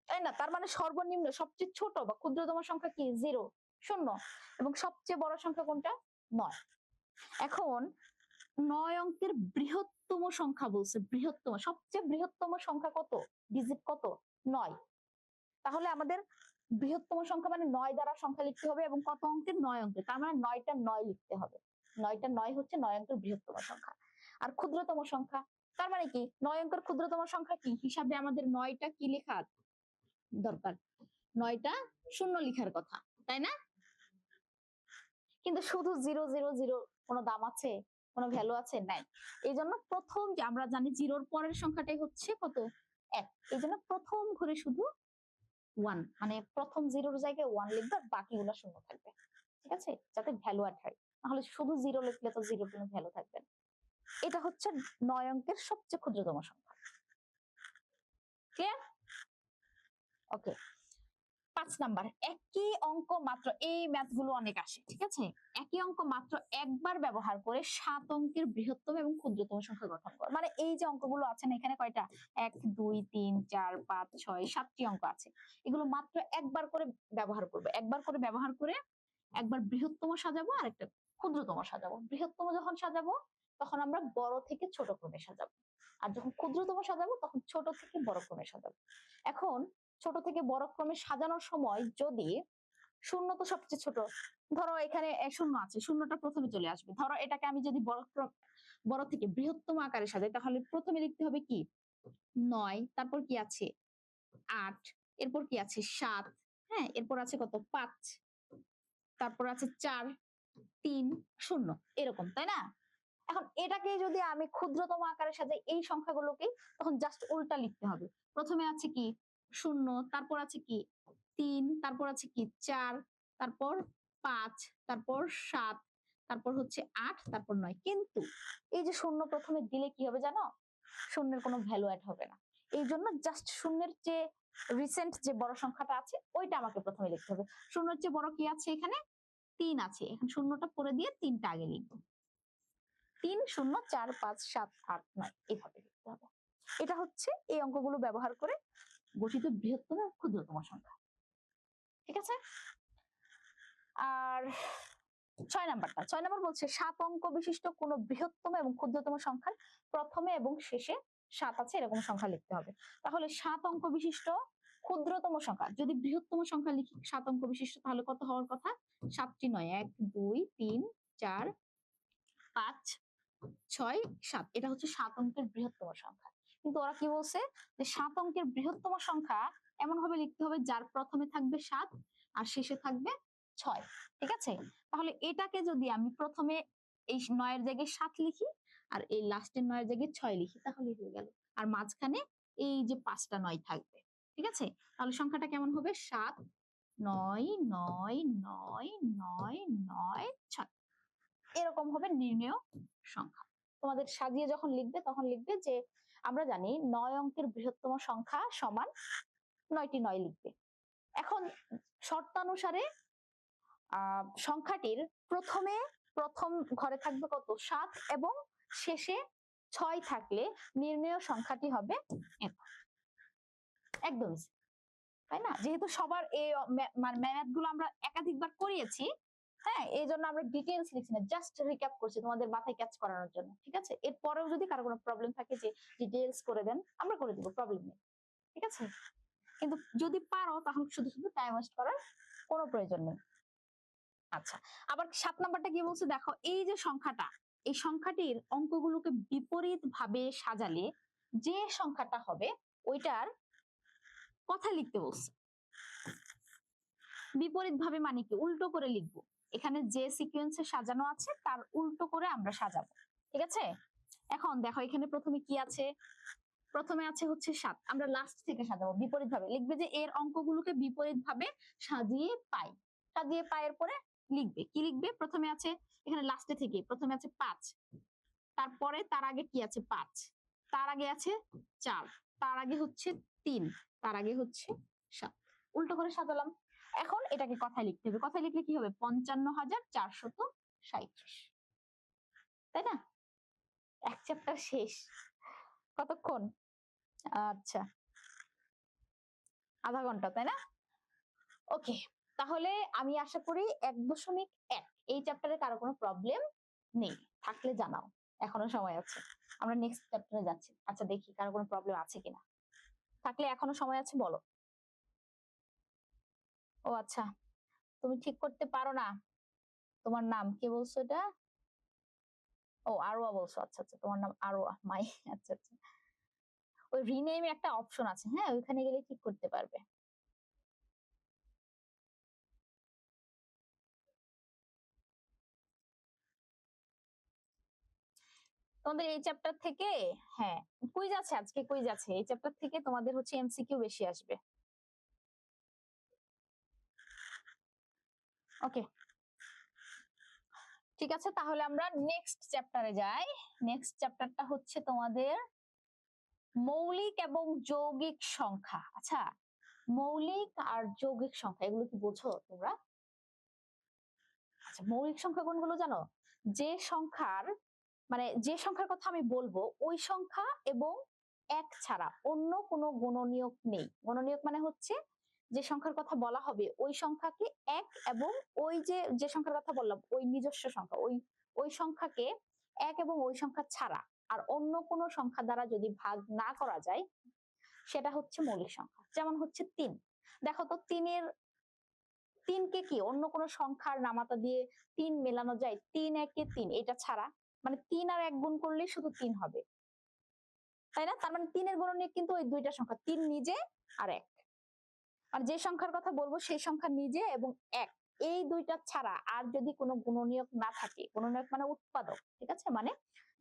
তাই না? তার মানে সর্বনিম্ন সবচেয়ে ছোট বা ক্ষুদ্রতম সংখ্যা কি? 0, 0। এবং সবচেয়ে বড় সংখ্যা কোনটা? 9। এখন 9 অঙ্কের বৃহত্তম সংখ্যা বলছে, বৃহত্তম, সবচেয়ে বৃহত্তম সংখ্যা কত? ডিজিট কত? 9। তাহলে আমাদের বৃহত্তম সংখ্যা মানে 9 দ্বারা সংখ্যা লিখতে হবে, এবং কত অঙ্কের? 9 অঙ্কের, তার মানে 9টা 9 লিখতে হবে। 9টা 9 হচ্ছে 9 অঙ্কের বৃহত্তম সংখ্যা। আর ক্ষুদ্রতম সংখ্যা, তার মানে কি? 9 অঙ্কের ক্ষুদ্রতম সংখ্যা কি হিসাবে আমাদের 9টা কি লেখার দরকার? 9টা শূন্য লিখার কথা, তাই না? কিন্তু শুধু 0 0 0 কোনো দাম আছে? কোনো ভ্যালু আছে? নাই। এই জন্য প্রথম যে আমরা জানি 0-র পরের সংখ্যাটাই হচ্ছে কত? 1। এই জন্য প্রথম ঘরে শুধু 1, মানে প্রথম 0-র জায়গায় 1 লিখবে, আর বাকিগুলো শূন্য থাকবে, ঠিক আছে? যাতে ভ্যালু অ্যাড হয়। তাহলে শুধু 0 লিখলে তো 0 কোনো ভ্যালু থাকবে না। এটা হচ্ছে 9 অঙ্কের সবচেয়ে ক্ষুদ্রতম সংখ্যা। ক্লিয়ার? ওকে। 5 নাম্বার, একই অঙ্ক মাত্র, এই ম্যাথ গুলো অনেক আসে, ঠিক আছে? একই অঙ্ক মাত্র একবার ব্যবহার করে 7 অঙ্কের বৃহত্তম এবং ক্ষুদ্রতম সংখ্যা গঠন করো। মানে এই যে অঙ্কগুলো আছে না, এখানে কয়টা? 1 2 3 4 5 6 7টি অঙ্ক আছে। এগুলো মাত্র একবার করে ব্যবহার করবে, একবার করে ব্যবহার করে একবার বৃহত্তম সাজাবো আর একটা ক্ষুদ্রতম সাজাবো। বৃহত্তম যখন সাজাবো তখন আমরা বড় থেকে ছোট ক্রমে সাজাবো, আর যখন ক্ষুদ্রতম সাজাবো তখন ছোট থেকে বড় ক্রমে সাজাবো। এখন ছোট থেকে বড় ক্রমে সাজানোর সময় যদি শূন্য তো সবচেয়ে ছোট, ধরো এখানে শূন্য আছে, শূন্যটা প্রথমে চলে আসবে। ধরো এটাকে আমি যদি বড় থেকে বৃহত্তম আকারে সাজাই, তাহলে প্রথমে লিখতে হবে কি? 9, তারপর কি আছে? 8, এরপর কি আছে? 7, হ্যাঁ, এরপর আছে কত? 5, তারপর আছে 4 3 0, এরকম, তাই না? এখন এটাকে যদি আমি ক্ষুদ্রতম আকারে সাজাই এই সংখ্যাগুলোকে, তখন জাস্ট উল্টা লিখতে হবে। প্রথমে আছে কি? 0, তারপর আছে কি? 3, তারপর আছে কি? 4, তারপর 5, তারপর 7, তারপর হচ্ছে 8, তারপর 9। কিন্তু এই যে শূন্য প্রথমে দিলে কি হবে জানো? শূন্যের কোনো ভ্যালু অ্যাড হবে না। এই জন্য জাস্ট শূন্যের যে রিসেন্ট যে বড় সংখ্যাটা আছে ওইটা আমাকে প্রথমে লিখতে হবে। শূন্যের চেয়ে বড় কি আছে? এখানে 3 আছে, এখন শূন্যটা পরে দিয়ে 3টা আগে লিখবো। 3 0 4 5 7 8 9, এইভাবে লিখতে হবে। এটা হচ্ছে এই অঙ্কগুলো ব্যবহার করে গঠিত বৃহত্তম এবং ক্ষুদ্রতম সংখ্যা, ঠিক আছে? আর 6 নাম্বার বলছে 7 অঙ্ক বিশিষ্ট কোন বৃহত্তম এবং ক্ষুদ্রতম সংখ্যার প্রথমে এবং শেষে 7 আছে এরকম সংখ্যা লিখতে হবে। তাহলে 7 অঙ্ক বিশিষ্ট ক্ষুদ্রতম সংখ্যা, যদি বৃহত্তম সংখ্যা লিখি 7 অঙ্ক বিশিষ্ট, তাহলে কত হওয়ার কথা? 7টি নয়, 1 2 3 4 5 6 7, এটা হচ্ছে 7 অঙ্কের বৃহত্তম সংখ্যা। কিন্তু ওরা কি বলছে যে 7 অঙ্কের বৃহত্তম সংখ্যা এমন ভাবে লিখতে হবে যার প্রথমে থাকবে 7 আর শেষে থাকবে 6। ঠিক আছে, তাহলে এটাকে যদি আমি প্রথমে এই 9 এর জায়গায় 7 লিখি আর এই লাস্টের 9 এর জায়গায় 6 লিখি, তাহলে হয়ে গেল। আর মাঝখানে এই যে 5টা 9 থাকবে। ঠিক আছে, তাহলে সংখ্যাটা কেমন হবে? 7 9 9 9 9 9 6, এরকম হবে নির্ণেয় সংখ্যা। তোমাদের সাজিয়ে যখন লিখবে তখন লিখবে যে আমরা জানি 9 অঙ্কের বৃহত্তম সংখ্যা সমান 9টি 9 লিখবে। এখন শর্তানুসারে সংখ্যাটির প্রথম ঘরে থাকবে কত? 7 এবং শেষে 6 থাকলে নির্ণেয় সংখ্যাটি হবে একদম, তাই না? যেহেতু সবার এই ম্যাথ গুলো আমরা একাধিকবার করিয়েছি, হ্যাঁ, এই জন্য আমরা ডিটেইলস লিখছি না, জাস্ট রিক্যাপ করছি তোমাদের মাথায় ক্যাচ করানোর জন্য। ঠিক আছে, এরপরেও যদি কারো কোনো প্রবলেম থাকে যে ডিটেইলস করে দেন, আমরা করে দিব, প্রবলেম নেই। ঠিক আছে, কিন্তু যদি পারো তাহলে শুধু শুধু টাইম ওয়েস্ট করার কোনো প্রয়োজন নেই। আচ্ছা, আবার 7 নাম্বারটা কি বলছে দেখো, এই যে সংখ্যাটা, এই সংখ্যাটির অঙ্কগুলোকে বিপরীত ভাবে সাজালে যে সংখ্যাটা হবে ওইটার কথা লিখতে বলছে। বিপরীত ভাবে মানে কি? উল্টো করে লিখবো। এখানে যে সিকোয়েন্সে সাজানো আছে তার উল্টো করে আমরা সাজাবো। ঠিক আছে, এখন দেখো এখানে প্রথমে কি আছে? প্রথমে আছে হচ্ছে 7, আমরা লাস্ট থেকে সাজাবো বিপরীত ভাবে। লিখবে যে এর অঙ্কগুলোকে বিপরীত ভাবে সাজিয়ে পাই। সাজিয়ে পায়ের পরে লিখবে কি লিখবে? প্রথমে আছে এখানে লাস্টে থেকে প্রথমে আছে 5, তারপরে তার আগে কি আছে? 5, তার আগে আছে 4, তার আগে হচ্ছে 3, তার আগে হচ্ছে 7। উল্টো করে সাজালাম। এখন এটাকে কথায় লিখতে হবে। কথায় লিখলে কি হবে? 55,437, তাই না? এক চ্যাপ্টার শেষ। কতক্ষণ? আচ্ছা, আধা ঘন্টা, তাই না? ওকে, তাহলে আমি আশা করি 1.1 এই চ্যাপ্টারে কারো কোনো প্রবলেম নেই। থাকলে জানাও, এখনো সময় আছে। আমরা নেক্সট চ্যাপ্টারে যাচ্ছি। আচ্ছা, দেখি কারো কোনো প্রবলেম আছে কিনা। থাকলে এখনো সময় আছে, বলো। ও আচ্ছা, তুমি ঠিক করতে পারো না। তোমার নাম কি বলছো এটা? ও, আরোয়া বলছো। আচ্ছা আচ্ছা, তোমার নাম আরোয়া মাই। আচ্ছা আচ্ছা, ওই রিনেম একটা অপশন আছে, হ্যাঁ, ওইখানে গেলে ঠিক করতে পারবে। তোমাদের এই চ্যাপ্টার থেকে, হ্যাঁ, কুইজ আছে, আজকে কুইজ আছে। এই চ্যাপ্টার থেকে তোমাদের হচ্ছে এমসিকিউ বেশি আসবে। ওকে, ঠিক আছে, তাহলে আমরা নেক্সট চ্যাপ্টারে যাই। নেক্সট চ্যাপ্টারটা হচ্ছে তোমাদের মৌলিক এবং যৌগিক সংখ্যা। আচ্ছা, মৌলিক আর যৌগিক সংখ্যা এগুলো কি বোঝো তোমরা? আচ্ছা, মৌলিক সংখ্যা কোনগুলো জানো? যে সংখ্যার যে সংখ্যার কথা আমি বলবো ওই সংখ্যা এবং এক ছাড়া অন্য কোনো গুণনীয়ক নেই। গুণনীয়ক মানে হচ্ছে যে সংখ্যার কথা বলা হবে ওই সংখ্যাকে এক, এবং ওই যে সংখ্যার কথা বললাম ওই নিজস্ব সংখ্যা, ওই সংখ্যাকে এক এবং ওই সংখ্যা ছাড়া আর অন্য কোনো সংখ্যা দ্বারা যদি ভাগ না করা যায় সেটা হচ্ছে মৌলিক সংখ্যা। যেমন হচ্ছে 3, দেখো তো 3কে কি অন্য কোনো সংখ্যার নামাতা দিয়ে 3 মেলানো যায়? 3 একে 3, এটা ছাড়া। মানে 3 আর 1 গুণ করলে শুধু 3 হবে, তাই না? তার মানে 3 এর গুণনীয়ক কিন্তু ওই দুইটা সংখ্যা, 3 নিজে আর 1। আর যে সংখ্যার কথা বলবো সেই সংখ্যা নিজে এবং 1, এই দুইটা ছাড়া আর যদি কোনো গুণনীয়ক না থাকে, গুণনীয়ক মানে উৎপাদক, ঠিক আছে, মানে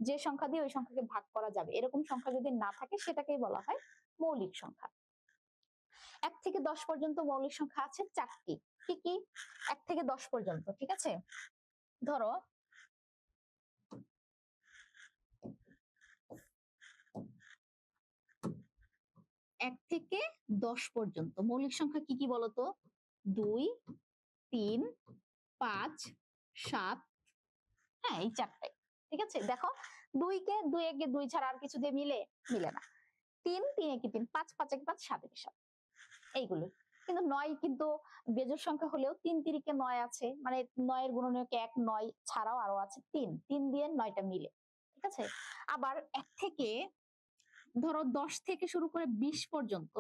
যে সংখ্যা দিয়ে ওই সংখ্যাকে ভাগ করা যাবে এরকম সংখ্যা যদি না থাকে সেটাকেই বলা হয় মৌলিক সংখ্যা। 1 থেকে 10 পর্যন্ত মৌলিক সংখ্যা আছে 4টি। কি কি? 1 থেকে 10 পর্যন্ত, ঠিক আছে। ধরো 1 থেকে 10 পর্যন্ত মৌলিক সংখ্যা কি কি বলতো? 2 3 5 7, হ্যাঁ, এই 4টাই। ঠিক আছে, দেখো 2 কে 2 একে 2 ছাড়া আর কিছু দিয়ে মিলে না। 3 3 একে 3, 5 5 একে 5, 7 একে 7, এইগুলো। কিন্তু 9 কিন্তু বেজোড় সংখ্যা হলেও 3 তিরিকে 9 আছে, মানে 9 এর গুণনীয়ক 1, 9 ছাড়াও আরো আছে 3, 3 দিয়ে 9টা মিলে। ঠিক আছে, আবার 1 থেকে ধরো 10 থেকে শুরু করে 20 পর্যন্ত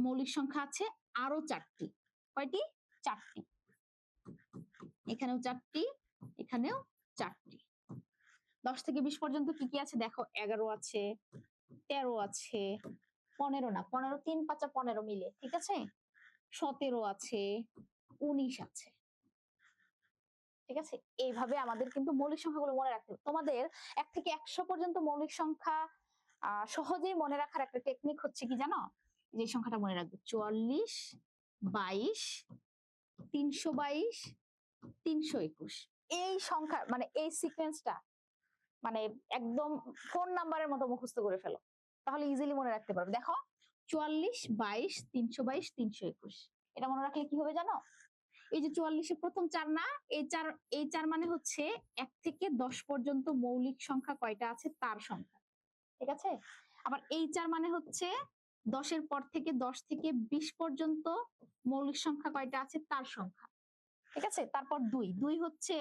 মৌলিক সংখ্যা আছে আরো 4টি। কয়টি? 4টি। এখানেও 4টি, এখানেও 4টি। 10 থেকে 20 পর্যন্ত কি কি আছে দেখো, 11 আছে, 13 আছে, 15 না, 15 3 5 15 মিলে, ঠিক আছে, 17 আছে, 19 আছে। ঠিক আছে, এইভাবে আমাদের কিন্তু মৌলিক সংখ্যাগুলো মনে রাখতে হবে। তোমাদের 1 থেকে 100 পর্যন্ত মৌলিক সংখ্যা সহজেই মনে রাখার একটা টেকনিক হচ্ছে কি জানো, যে সংখ্যাটা মনে রাখবে 44, 22, 322, 321। এই সংখ্যা মানে এই সিকোয়েন্সটা মানে একদম ফোন নাম্বারের মতো মুখস্থ করে ফেলো, তাহলে ইজিলি মনে রাখতে পারবে। দেখো 44, 22, 322, 321, এটা মনে রাখলে কি হবে জানো, এই যে 44 এর প্রথম 4 না, এই 4 মানে হচ্ছে 1 থেকে 10 পর্যন্ত মৌলিক সংখ্যা কয়টা আছে তার সংখ্যা। ঠিক আছে, আবার এই 4 মানে হচ্ছে 10 এর পর থেকে 10 থেকে 20 পর্যন্ত মৌলিক সংখ্যা কয়টা আছে তার সংখ্যা। ঠিক আছে, তারপর 2 হচ্ছে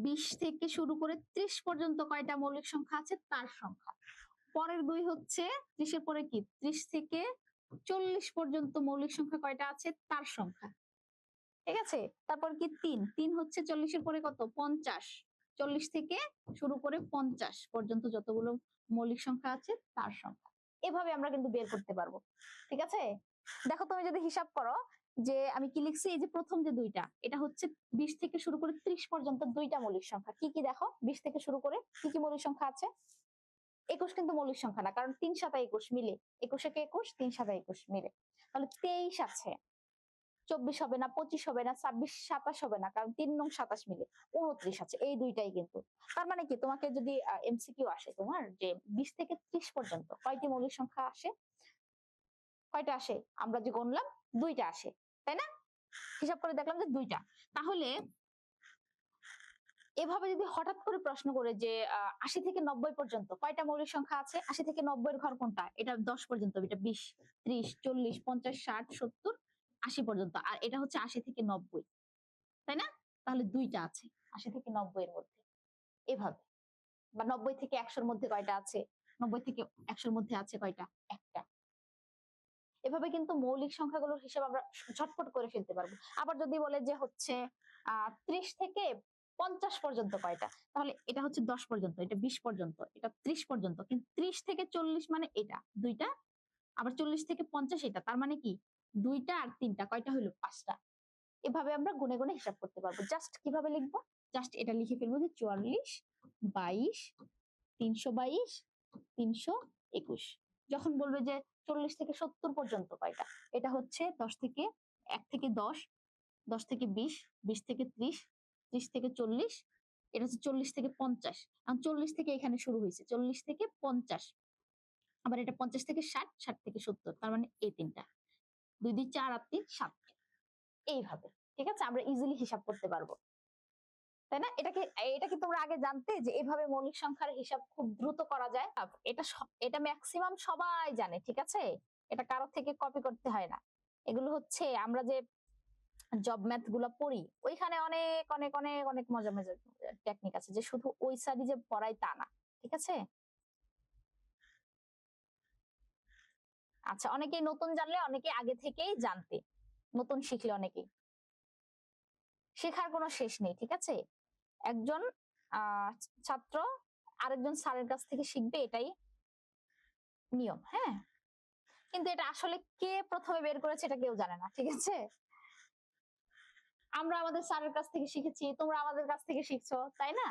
20 থেকে শুরু করে 30 পর্যন্ত কয়টা মৌলিক সংখ্যা আছে তার সংখ্যা। পরের 2 হচ্ছে 30 এর পরে কি 30 থেকে 40 পর্যন্ত মৌলিক সংখ্যা কয়টা আছে তার সংখ্যা। ঠিক আছে, তারপর কি 3 হচ্ছে 40 এর পরে কত 50, 40 থেকে শুরু করে 50 পর্যন্ত যতগুলো মৌলিক সংখ্যা আছে তার সংখ্যা। এভাবে আমরা কিন্তু বের করতে পারবো। ঠিক আছে, দেখো তুমি যদি হিসাব করো যে আমি কি লিখছি, এই যে প্রথম যে 2টা, এটা হচ্ছে 20 থেকে শুরু করে 30 পর্যন্ত 2টা মৌলিক সংখ্যা। কি কি দেখো, 20 থেকে শুরু করে কি কি মৌলিক সংখ্যা আছে, 21 কিন্তু মৌলিক সংখ্যা না, কারণ 3 7 21 মিলে, 21 একে 21, 3 7 21 মিলে, তাহলে 23 আছে, 24 হবে না, 25 হবে না, 26 27 হবে না, কারণ 3 9 27 মিলে 29 আছে। এই দুইটাই কিন্তু, তার মানে কি তোমাকে যদি এমসিকিউ আসে তোমার যে 20 থেকে 30 পর্যন্ত কয়টি মৌলিক সংখ্যা আসে, কয়টা আসে, আমরা যে গণলাম 2টা আসে, তাই না, হিসাব করে দেখলাম যে 2টা। তাহলে এভাবে যদি হঠাৎ করে প্রশ্ন করে যে 80 থেকে 90 পর্যন্ত কয়টা মৌলিক সংখ্যা আছে, 80 থেকে 90 এর ঘর কোনটা, এটা 10 পর্যন্ত, এটা 20, 30, 40, 50, 60, 70, 80 পর্যন্ত, আর এটা হচ্ছে 80 থেকে 90, তাই না, তাহলে 2টা আছে 80 থেকে 90 এর মধ্যে। এভাবে, বা 90 থেকে 100 এর মধ্যে কয়টা আছে, 90 থেকে 100 এর মধ্যে আছে কয়টা, একটা। এভাবে কিন্তু মৌলিক সংখ্যাগুলোর হিসাব আমরা ঝটপট করে ফেলতে পারবো। আবার যদি বলে যে হচ্ছে 30 থেকে 50 পর্যন্ত কয়টা, তাহলে এটা হচ্ছে 10 পর্যন্ত, এটা 20 পর্যন্ত, এটা 30 পর্যন্ত, কিন্তু 30 থেকে 40 মানে এটা 2টা, আবার 40 থেকে 50 এটা, তার মানে কি 2টা আর 3টা কয়টা হলো 5টা। এভাবে আমরা গুনে গুনে হিসাব করতে পারবো। জাস্ট কিভাবে লিখবো, জাস্ট এটা লিখে ফেলবো যে 44, 22, 322, 321। যখন বলবে যে 40 থেকে 70 পর্যন্ত কয়টা, এটা হচ্ছে 10 থেকে 1 থেকে 10, 10 থেকে 20, 20 থেকে 30, 30 থেকে 40, এটা হচ্ছে 40 থেকে 50, কারণ 40 থেকে এখানে শুরু হয়েছে, 40 থেকে 50, আবার এটা 50 থেকে 60, 60 থেকে 70, তার মানে এই 3টা, 2 2 4 আর 3 7, এইভাবে। ঠিক আছে, আমরা ইজিলি হিসাব করতে পারবো, তাই না। এটা কি তোমরা আগে জানতে যে এভাবে মৌলিক সংখ্যার হিসাব খুব দ্রুত করা যায়? এটা ম্যাক্সিমাম সবাই জানে, ঠিক আছে, এটা কারো থেকে কপি করতে হয় না। এগুলো হচ্ছে আমরা যে জব ম্যাথ গুলো পড়ি, ওইখানে অনেক অনেক অনেক অনেক মজা মজার টেকনিক আছে, যে শুধু ওই স্যারই যে পড়ায় তা না। ঠিক আছে, আচ্ছা, অনেকেই নতুন জানলে, অনেকে আগে থেকেই জানতে, নতুন শিখলে অনেকেই, শেখার কোনো শেষ নেই। ঠিক আছে, একজন ছাত্র আরেকজন স্যারের কাছ থেকে শিখবে, এটাই নিয়ম। হ্যাঁ, কিন্তু এটা আসলে কে প্রথমে বের করেছে এটা কেউ জানে না। ঠিক আছে, আমরা আমাদের স্যারের কাছ থেকে শিখেছি, তোমরা আমাদের কাছ থেকে শিখছো, তাই না,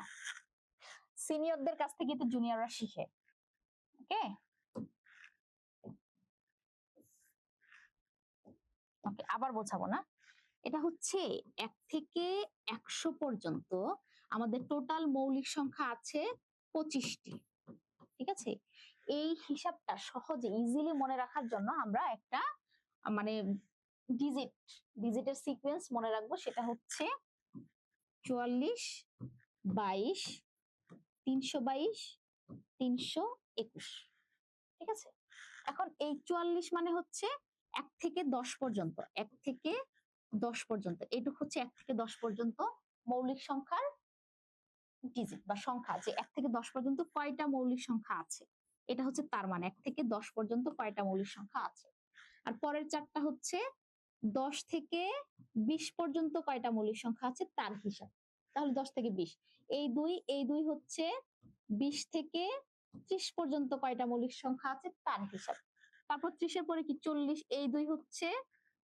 সিনিয়রদের কাছ থেকে তো জুনিয়ররা শিখে। ওকে, ওকে, আবার বোঝাবো না। এটা হচ্ছে 1 থেকে 100 পর্যন্ত আমাদের টোটাল মৌলিক সংখ্যা আছে 25টি। ঠিক আছে, এই হিসাবটা সহজে ইজিলি মনে রাখার জন্য আমরা একটা মানে ডিজিটের সিকোয়েন্স মনে রাখবো, সেটা হচ্ছে 44, 22, 322, 321। ঠিক আছে, এখন এই 44 মানে হচ্ছে 1 থেকে 10 পর্যন্ত, 1 থেকে 10 পর্যন্ত, এইটুকু হচ্ছে 1 থেকে 10 পর্যন্ত মৌলিক সংখ্যার ডিজিট বা সংখ্যা, যে 1 থেকে 10 পর্যন্ত কয়টা মৌলিক সংখ্যা আছে, এটা হচ্ছে তার মানে 1 থেকে 10 পর্যন্ত কয়টা মৌলিক সংখ্যা আছে। আর পরের চারটা হচ্ছে 10 থেকে 20 পর্যন্ত কয়টা মৌলিক সংখ্যা আছে তার হিসাব। তাহলে 10 থেকে 20, এই দুই হচ্ছে 20 থেকে 30 পর্যন্ত কয়টা মৌলিক সংখ্যা আছে তার হিসাব। তারপর 30-এর পরে কি 40, এই দুই হচ্ছে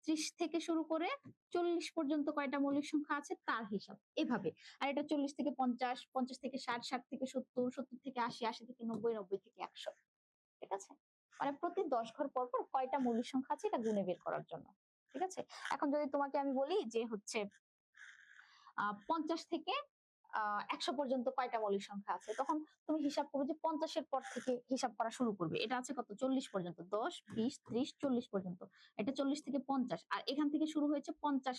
30 থেকে শুরু করে 40 পর্যন্ত কয়টা মৌলিক সংখ্যা আছে তার হিসাব, এভাবে। আর এটা 40 থেকে 50, 50 থেকে 60, 60 থেকে 70, 70 থেকে 80, 80 থেকে 90, 90 থেকে 100, ঠিক আছে? মানে প্রতি 10 ঘর পর পর কয়টা মৌলিক সংখ্যা আছে এটা গুণে বের করার জন্য, ঠিক আছে? এখন যদি তোমাকে আমি বলি যে হচ্ছে 50 থেকে 100 পর্যন্ত কয়টা মৌলিক সংখ্যা আছে, তখন তুমি হিসাব করবে যে 50-এর পর থেকে হিসাব করা শুরু করবে। এটা আছে কত 40 পর্যন্ত, 10, 20, 30, 40 পর্যন্ত, এটা 40 থেকে 50। আর এখান থেকে শুরু হয়েছে 50,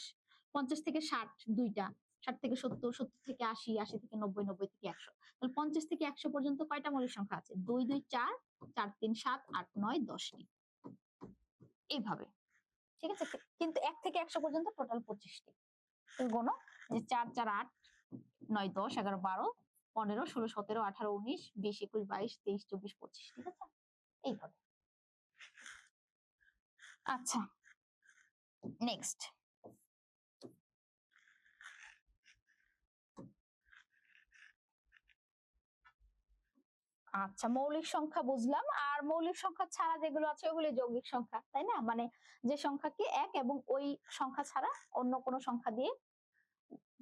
50 থেকে 60 দুইটা, 60 থেকে 70, 70 থেকে 80, 80 থেকে 90, 90 থেকে 100। তাহলে 50 থেকে 100 পর্যন্ত কয়টা মৌলিক সংখ্যা আছে? 2, 2, 4, 4, 3, 7, 8, 9, 10 টি, এইভাবে, ঠিক আছে? কিন্তু 1 থেকে 100 পর্যন্ত টোটাল 25 টি। তুমি গোনো যে 4, 4, 8, 9, 10, 11, 12, 15, 16, 17, 18, 19, 20, 21, 22, 23, 24, 25, ঠিক আছে? এইভাবে। আচ্ছা, নেক্সট। আচ্ছা, মৌলিক সংখ্যা বুঝলাম। আর মৌলিক সংখ্যা ছাড়া যেগুলো আছে ওগুলো যৌগিক সংখ্যা, তাই না? মানে যে সংখ্যাকে 1 এবং ওই সংখ্যা ছাড়া অন্য কোনো সংখ্যা দিয়ে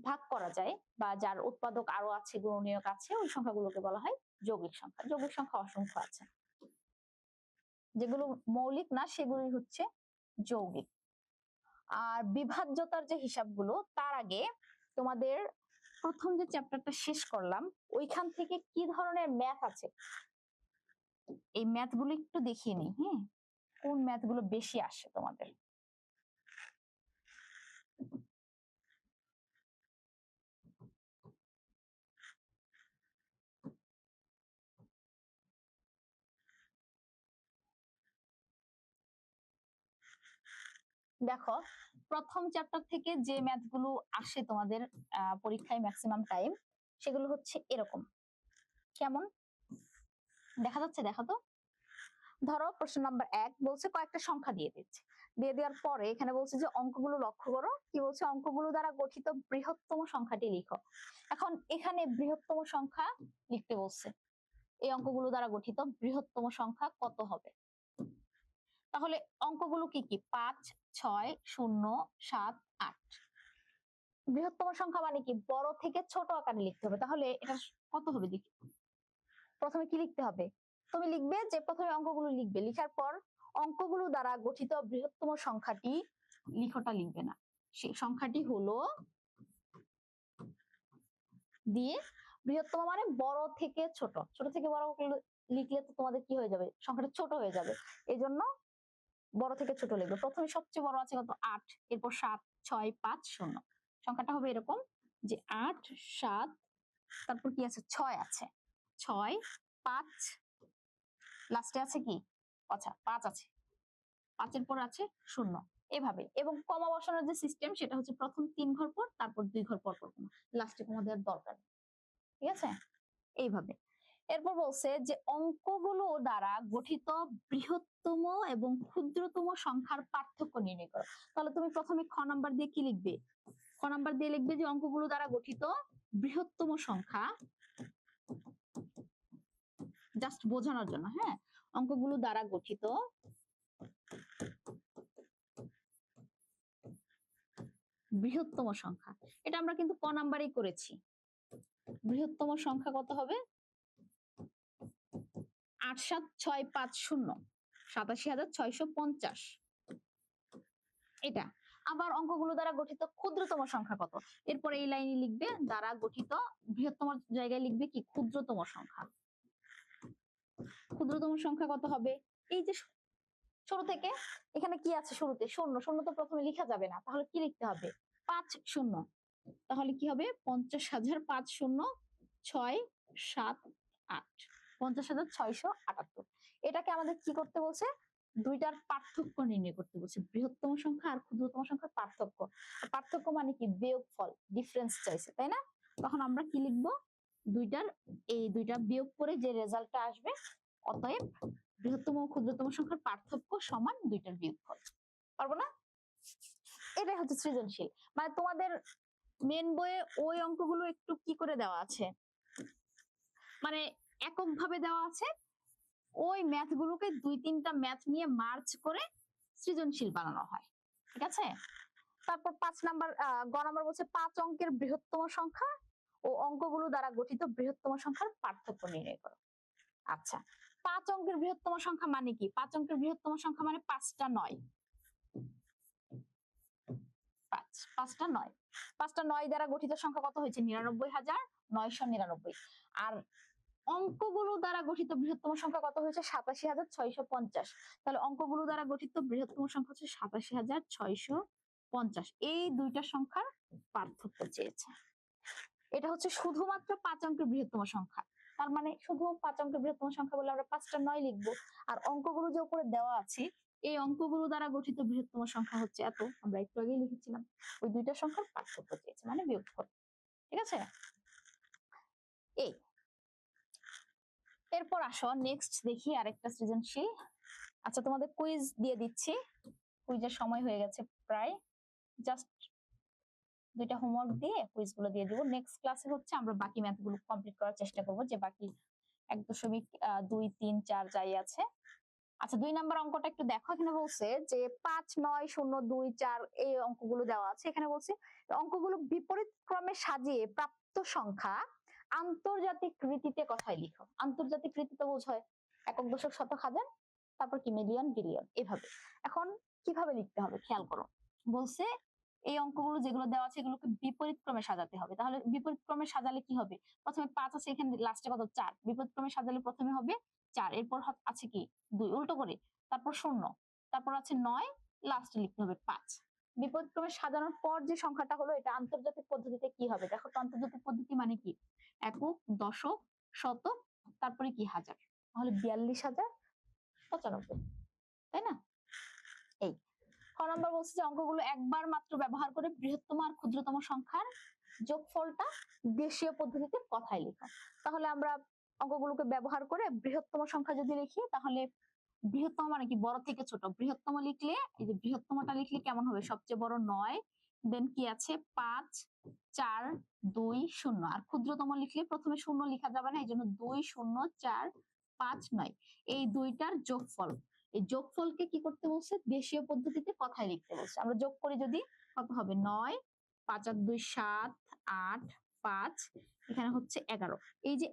ভাগ করা যায়, বা যার উৎপাদক আরো আছে, গুণনীয়ক আছে, ওই সংখ্যাগুলোকে বলা হয় যৌগিক সংখ্যা। যৌগিক সংখ্যা অসংখ্য আছে, যেগুলো মৌলিক না সেগুলোই হচ্ছে যৌগিক। আর বিভাজ্যতার যে হিসাবগুলো, তার আগে তোমাদের প্রথম যে চ্যাপ্টারটা শেষ করলাম ওইখান থেকে কি ধরনের ম্যাথ আছে এই ম্যাথগুলো একটু দেখিয়ে নিই। হ্যাঁ, কোন ম্যাথগুলো বেশি আসে তোমাদের? দেখো, প্রথম চ্যাপ্টার থেকে যে ম্যাথগুলো আসে তোমাদের পরীক্ষায় ম্যাক্সিমাম টাইম, সেগুলো হচ্ছে এরকম। কেমন দেখা যাচ্ছে? দেখো তো। ধরো প্রশ্ন নাম্বার 1 বলছে কয়েকটা সংখ্যা দিয়ে দিচ্ছে, দিয়ে দেওয়ার পরে এখানে বলছে যে অঙ্কগুলো লক্ষ্য করো। কি বলছে? অঙ্কগুলো দ্বারা গঠিত বৃহত্তম সংখ্যাটি লিখো। এখন এখানে বৃহত্তম সংখ্যা লিখতে বলছে, এই অঙ্কগুলো দ্বারা গঠিত বৃহত্তম সংখ্যা কত হবে? তাহলে অঙ্কগুলো কি কি? 5, 6, 0, 7, 8। বৃহত্তম সংখ্যা মানে কি? বড় থেকে ছোট আকারে লিখতে হবে। তাহলে এটা কত হবে দেখি। প্রথমে কি লিখতে হবে? তুমি লিখবে যে প্রথমে অঙ্কগুলো লিখবে, লিখার পর অঙ্কগুলো দ্বারা গঠিত বৃহত্তম সংখ্যাটি লিখোটা লিখবে না, সেই সংখ্যাটি হলো দিয়ে বৃহত্তম মানে বড় থেকে ছোট, ছোট থেকে বড় লিখলে তো তোমাদের কি হয়ে যাবে? সংখ্যাটা ছোট হয়ে যাবে। এই জন্য বড় থেকে ছোট লিখবে। প্রথমে সবচেয়ে বড় আছে কত? 8, এরপর 7, 6, 5, 0। সংখ্যাটা হবে এরকম যে 8, 7, তারপর কি আছে? 6 আছে, 6, 5, লাস্টে আছে কি? আচ্ছা 5 আছে, 5-এর পর আছে 0, এভাবে। এবং কমা বসানোর যে সিস্টেম সেটা হচ্ছে প্রথম 3 ঘর পর, তারপর 2 ঘর পর পর কমা, লাস্টে কমা দেওয়ার দরকার, ঠিক আছে? এইভাবে। এরপর বলছে যে অঙ্কগুলো দ্বারা গঠিত বৃহত্তম এবং ক্ষুদ্রতম সংখ্যার পার্থক্য নির্ণয় করো। তাহলে তুমি প্রথমে খ নাম্বার দিয়ে কি লিখবে? খ নাম্বার দিয়ে লিখবে যে অঙ্কগুলো দ্বারা গঠিত বৃহত্তম সংখ্যা, জাস্ট বোঝানোর জন্য, হ্যাঁ, অঙ্কগুলো দ্বারা গঠিত বৃহত্তম সংখ্যা। এটা আমরা কিন্তু ক নাম্বারই করেছি। বৃহত্তম সংখ্যা কত হবে? 87650, 87650, এটা। আবার অঙ্কগুলো দ্বারা গঠিত ক্ষুদ্রতম সংখ্যা কত? এরপরে এই লাইনে লিখবে দ্বারা গঠিত, বৃহত্তম জায়গায় লিখবে কি? ক্ষুদ্রতম সংখ্যা। ক্ষুদ্রতম সংখ্যা কত হবে? এই যে ছোট থেকে এখানে কি আছে শুরুতে? 0, 0 তো প্রথমে লেখা যাবে না, তাহলে কি লিখতে হবে? 5, 0। তাহলে কি হবে? 50,000, 5, 0, 6, 7, 8, 50,678। এটাকে আমাদের কি করতে বলছে? দুইটার পার্থক্য নির্ণয় করতে বলছে, বৃহত্তম সংখ্যা আর ক্ষুদ্রতম সংখ্যার পার্থক্য। পার্থক্য মানে কি? বিয়োগফল, ডিফারেন্স চাইছে, তাই না? তখন আমরা কি লিখবো? এই দুইটা বিয়োগ করে যে রেজাল্টটা আসবে, অতএব বৃহত্তম ও ক্ষুদ্রতম সংখ্যার পার্থক্য সমান দুইটার বিয়োগফল। পারবো না? এটাই হচ্ছে সৃজনশীল। মানে তোমাদের মেন বইয়ে ওই অঙ্কগুলো একটু কি করে দেওয়া আছে, মানে এককভাবে দেওয়া আছে, ওই ম্যাথ গুলোকে 2-3টা ম্যাথ নিয়ে মার্চ করে সৃজনশীল বানানো হয়। ঠিক আছে? তারপর 5 নাম্বার গ নাম্বার বলছে 5 অঙ্কের বৃহত্তম সংখ্যা ও অঙ্কগুলো দ্বারা গঠিত বৃহত্তম সংখ্যার পার্থক্য নির্ণয় করো। আচ্ছা, 5 অঙ্কের বৃহত্তম সংখ্যা মানে কি? 5 অঙ্কের বৃহত্তম সংখ্যা মানে 5টা 9। 5টা 9, 5টা 9 দ্বারা গঠিত সংখ্যা কত হয়েছে? 99,999। আর অঙ্কগুলো দ্বারা গঠিত বৃহত্তম সংখ্যা কত হয়েছে? 87,650। তাহলে অঙ্কগুলো দ্বারা গঠিত বৃহত্তম সংখ্যা হচ্ছে 87,650। এই দুইটা সংখ্যার পার্থক্য চেয়েছে। এটা হচ্ছে শুধুমাত্র 5 অঙ্কের বৃহত্তম সংখ্যা। তার মানে শুধু 5 অঙ্কের বৃহত্তম সংখ্যা বলে আমরা 5টা 9 লিখবো। আর অঙ্কগুলো যে উপরে দেওয়া আছে, এই অঙ্কগুলো দ্বারা গঠিত বৃহত্তম সংখ্যা হচ্ছে এত, আমরা একটু আগেই লিখেছিলাম। ওই দুইটা সংখ্যার পার্থক্য চেয়েছে, মানে বিয়োগফল। ঠিক আছে? এই এরপর আসো নেক্সট দেখি আরেকটা সৃজনশীল। আচ্ছা, তোমাদের কুইজ দিয়ে দিচ্ছি, কুইজের সময় হয়ে গেছে প্রায়। জাস্ট দুইটা হোমওয়ার্ক দিয়ে কুইজ গুলো দিয়ে দিব। নেক্সট ক্লাসে হচ্ছে আমরা বাকি ম্যাথ গুলো কমপ্লিট করার চেষ্টা করব, যে বাকি 1.2, 3, 4 যাই আছে। আচ্ছা, 2 নাম্বার অঙ্কটা একটু দেখো। এখানে বলছে যে 5, 9, 0, 2, 4 এই অঙ্কগুলো দেওয়া আছে। এখানে বলছে অঙ্কগুলো বিপরীত ক্রমে সাজিয়ে প্রাপ্ত সংখ্যা আন্তর্জাতিক রীতিতে কথায় লিখো। আন্তর্জাতিক রীতিতে বোঝায় একক, দশক, শতক, হাজার, তারপর কি মিলিয়ন, বিলিয়ন, এভাবে। এখন কিভাবে লিখতে হবে খেয়াল করো। বলছে এই অঙ্কগুলো যেগুলো দেওয়া আছে এগুলোকে বিপরীত ক্রমে সাজাতে হবে। তাহলে বিপরীত ক্রমে সাজালে কি হবে? প্রথমে 5 আছে, এখানে লাস্টে কত? 4। বিপরীত ক্রমে সাজালে প্রথমে হবে 4, এরপর আছে কি 2, উল্টো করে, তারপর 0, তারপর আছে 9, লাস্টে লিখতে হবে 5। বিপরীত ক্রমে সাজানোর পর যে সংখ্যাটা হলো, এটা আন্তর্জাতিক পদ্ধতিতে কি হবে? দেখো তো, আন্তর্জাতিক পদ্ধতি মানে কি? একক, দশক, শতক, তারপরে কি হাজার। তাহলে 42,095, তাই না? এই ক নম্বর বলছে যে অঙ্কগুলো একবার মাত্র ব্যবহার করে বৃহত্তম আর ক্ষুদ্রতম সংখ্যার যোগফলটা দেশীয় পদ্ধতিতে কথায় লেখা। তাহলে আমরা অঙ্কগুলোকে ব্যবহার করে বৃহত্তম সংখ্যা যদি লিখি, তাহলে বৃহত্তম মানে কি? বড় থেকে ছোট। বৃহত্তম লিখলে, এই যে বৃহত্তমটা লিখলে কেমন হবে? সবচেয়ে বড় 9, দেন কি আছে 5, 4, 2, 0। আর ক্ষুদ্রতম লিখলে প্রথমে 0 লেখা যাবে না, এই জন্য 2, 0, 4, 5, 9 এই দুইটার যোগফল। এই যোগফলকে কি করতে বলছে? দেশীয় পদ্ধতিতে কথায় লিখতে বলছে। আমরা যোগ করি যদি, কত হবে? 9, 5 আর 2 7, 8, 5, এখানে হচ্ছে 11। এই যে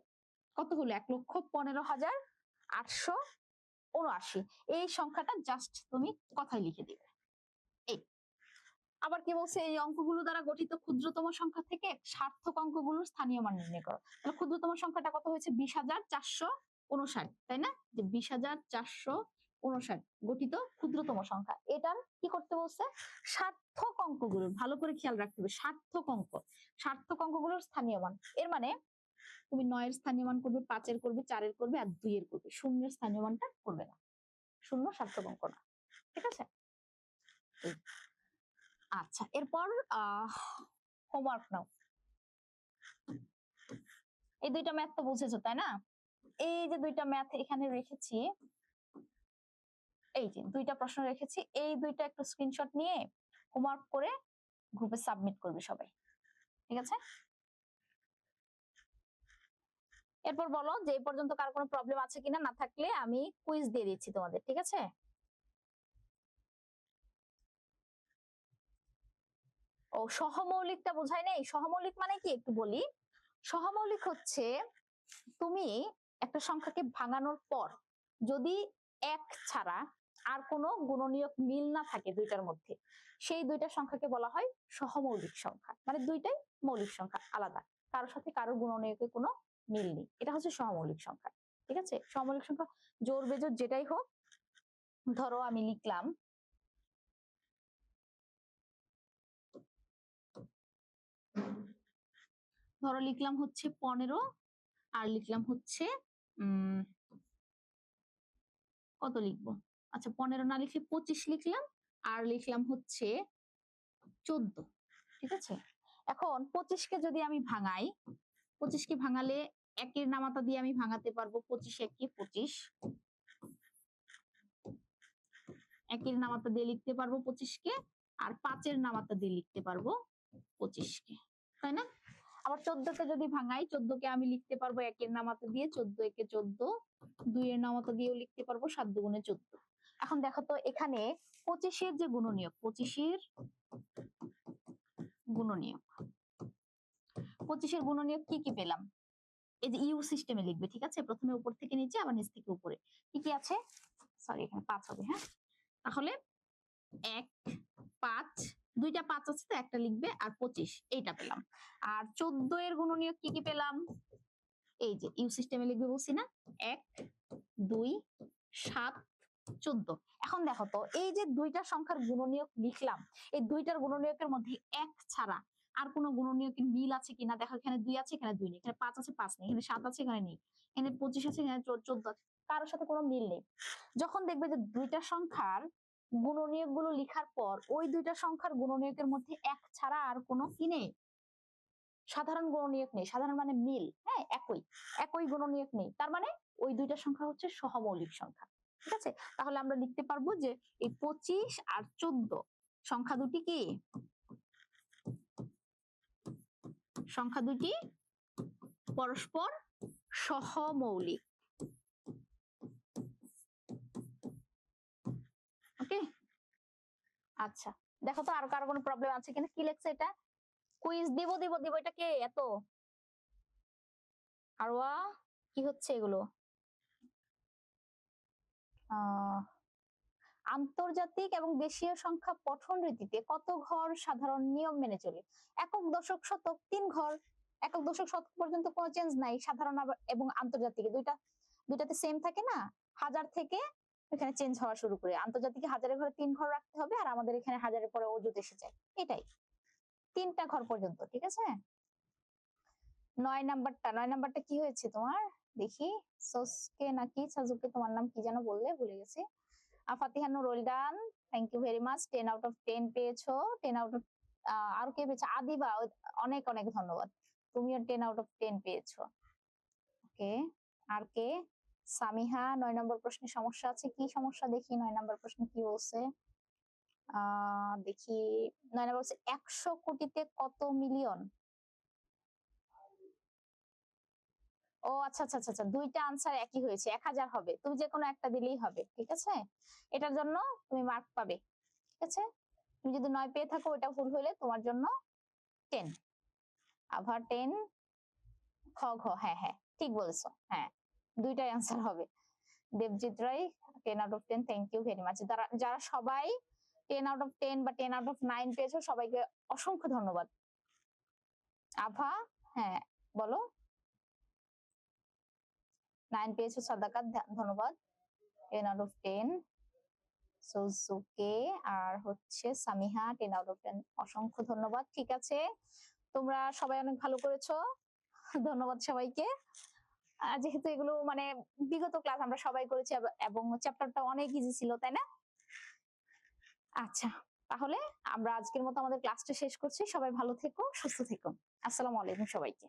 কত হলো? 1,15,879। এই সংখ্যাটা জাস্ট তুমি কথায় লিখে দিবে। এই আবার কি বলছে? এই অঙ্কগুলো দ্বারা গঠিত ক্ষুদ্রতম সংখ্যা থেকে সার্থক অঙ্কগুলোর স্থানীয় মান নির্ণয় করো। তাহলে ক্ষুদ্রতম সংখ্যাটা কত হয়েছে? 20,459, তাই না? যে 20,459 গঠিত ক্ষুদ্রতম সংখ্যা। এটার কি করতে বলছে? সার্থক অঙ্কগুলো ভালো করে খেয়াল রাখতে হবে। সার্থক অঙ্ক, সার্থক অঙ্কগুলোর স্থানীয় মান। এর মানে তুমি 9 এর স্থানীয় মান করবে, 5 এর করবে, 4 এর করবে, আর 2 এর করবে। 0 এর স্থানীয় মানটা করবে না। 0 সার্থক অঙ্ক না। ঠিক আছে? আচ্ছা, এরপর হোমওয়ার্ক নাও। এই দুইটা ম্যাথ তো বুঝেছো, তাই না? এই যে দুইটা ম্যাথ এখানে রেখেছি, এই যে দুইটা প্রশ্ন রেখেছি, এই দুইটা একটু স্ক্রিনশট নিয়ে হোমওয়ার্ক করে গ্রুপে সাবমিট করবে সবাই। ঠিক আছে? এরপর বলো যে এই পর্যন্ত কার কোনো প্রবলেম আছে কিনা। না থাকলে আমি কুইজ দিয়ে দিচ্ছি তোমাদের। ঠিক আছে? ও, সহমৌলিকটা বোঝায় নাই। সহমৌলিক মানে কি একটু বলি। সহমৌলিক হচ্ছে তুমি একটা সংখ্যাকে ভাঙানোর পর যদি 1 ছাড়া আর কোনো গুণনীয়ক মিল না থাকে দুইটার মধ্যে, সেই দুইটা সংখ্যাকে বলা হয় সহমৌলিক সংখ্যা। মানে দুইটাই মৌলিক সংখ্যা, আলাদা, কারোর সাথে কারোর গুণনীয়কের কোনো মিল নেই। এটা হচ্ছে সহমৌলিক সংখ্যা। ঠিক আছে? সহমৌলিক সংখ্যা জোড় বেজোড় যেটাই হোক। ধরো আমি লিখলাম হচ্ছে 15, আর লিখলাম হচ্ছে কত লিখবো? আচ্ছা 15 না লিখে 25 লিখলাম, আর লিখলাম হচ্ছে 14। ঠিক আছে, এখন 25 কে যদি আমি ভাঙাই, 25 কে ভাঙালে একের নামাতা দিয়ে আমি ভাঙাতে পারবো 25 একে 25, একের নামাতা দিয়ে লিখতে পারবো 25 কে, আর 5-এর নামাতা দিয়ে লিখতে পারবো 25 কে, তাই না? আবার 14 কে যদি ভাঙাই, 14 কে আমি লিখতে পারবো একের নামাতা দিয়ে 14 একে 14, 2 এর নামাতা দিয়েও লিখতে পারবো 7 দুগুণে 14। এখন দেখো তো এখানে 25-এর যে গুণনীয়ক, 25-এর গুণনীয়ক, 25-এর গুণনীয়ক কি কি পেলাম? এই যে ইউ সিস্টেমে লিখবে, ঠিক আছে? প্রথমে উপর থেকে নিচে, আবার নিচ থেকে উপরে। কি কি আছে? সরি, এখানে 5 হবে। হ্যাঁ, তাহলে 1 5, দুইটা 5 আছে তো একটা লিখবে, আর 25 এইটা পেলাম। আর 14 এর গুণনীয়ক কি কি পেলাম? এই যে ইউ সিস্টেমে লিখবে বলছি না, 1 2 7 14। এখন দেখো তো এই যে দুইটা সংখ্যার গুণনীয়ক লিখলাম, এই দুইটার গুণনীয়কের মধ্যে 1 ছাড়া আর কোনো গুণনীয়কের মিল আছে কিনা দেখো। এখানে 2 আছে, এখানে 2 নেই, এখানে 5 আছে 5 নেই, এখানে 7 আছে, এখানে নেই, এখানে 25 আছে, এখানে 14 আছে, কারোর সাথে কোনো মিল নেই। যখন দেখবে যে দুইটা সংখ্যার গুণনীয়ক গুলো লিখার পর ওই দুইটা সংখ্যার গুণনীয়কের মধ্যে 1 ছাড়া আর কোনো কি নেই, সাধারণ গুণনীয়ক নেই, সাধারণ মানে মিল, হ্যাঁ একই একই গুণনীয়ক নেই, তার মানে ওই দুইটা সংখ্যা হচ্ছে সহমৌলিক সংখ্যা। ঠিক আছে, তাহলে আমরা লিখতে পারবো যে এই 25 আর 14 সংখ্যা দুটি কি, সংখ্যা দুটি পরস্পর সহমৌলিক। ওকে, আচ্ছা দেখো তো আর কারো কোনো প্রবলেম আছে কিনা? কি লেখছে এটা? কুইজ দিব দিব দিব, এটা কে এত আরওয়া? কি হচ্ছে এগুলো? আন্তর্জাতিক এবং দেশীয় সংখ্যা পঠন রীতিতে কত ঘর সাধারণ নিয়ম মেনে চলে? একক, দশক, শতক 3 ঘর। একক, দশক, শতক পর্যন্ত কোনো চেঞ্জ নাই। সাধারণ এবং আন্তর্জাতিকে দুইটাতে সেম থাকে না, হাজার থেকে এখানে চেঞ্জ হওয়া শুরু করে। আন্তর্জাতিকে হাজারের ঘরে 3 ঘর রাখতে হবে, আর আমাদের এখানে হাজারের পরে অযুত এসে যায়, এটাই 3টা ঘর পর্যন্ত। ঠিক আছে, 9 নাম্বারটা কি হয়েছে তোমার? দেখি, সসকে নাকি সাজুকে, তোমার নাম কি যেন বললে, ভুলে গেছি। Fatiha Noor, well done, thank you very much. 10 out of 10 পেয়েছো। 10 আউট অফ, আর কে পেয়েছো? আদিবা, অনেক অনেক ধন্যবাদ, তুমিও 10 আউট অফ 10 পেয়েছো। ওকে, আর কে? সামিহা, 9 নম্বর প্রশ্নে সমস্যা আছে, কি সমস্যা দেখি? 9 নম্বর প্রশ্ন কি বলছে দেখি। 9 নম্বর বলছে 100 কোটিতে কত মিলিয়ন? ও আচ্ছা আচ্ছা আচ্ছা, দুইটা আনসার একই হয়েছে, 1000 হবে, তুমি যে কোনো একটা দিলেই হবে। ঠিক আছে, এটার জন্য তুমি মার্ক পাবে। ঠিক আছে, তুমি যদি 9 পেয়ে থাকো, ওটা ভুল হলে তোমার জন্য 10। আবার 10 খ ঘ, হ্যাঁ হ্যাঁ ঠিক বলেছো, হ্যাঁ দুইটাই আনসার হবে। Debjit Roy, 10 out of 10, thank you very much. যারা সবাই 10 আউট অফ 10 বা 10 আউট অফ 9 পেয়েছো, সবাইকে অসংখ্য ধন্যবাদ। আভা, হ্যাঁ বলো। 9 পেয়েছো, সাদাকাত, ধন্যবাদ। 10 আউট অফ 10 সুজুকে, আর হচ্ছে সামিহা 10 আউট অফ 10, অসংখ্য ধন্যবাদ। ঠিক আছে, তোমরা সবাই অনেক ভালো করেছো, ধন্যবাদ সবাইকে। যেহেতু এগুলো মানে বিগত ক্লাস আমরা সবাই করেছি, এবং চ্যাপ্টারটা অনেক ইজি ছিল, তাই না? আচ্ছা, তাহলে আমরা আজকের মতো আমাদের ক্লাসটা শেষ করছি। সবাই ভালো থেকো, সুস্থ থেকো। আসসালামু আলাইকুম সবাইকে।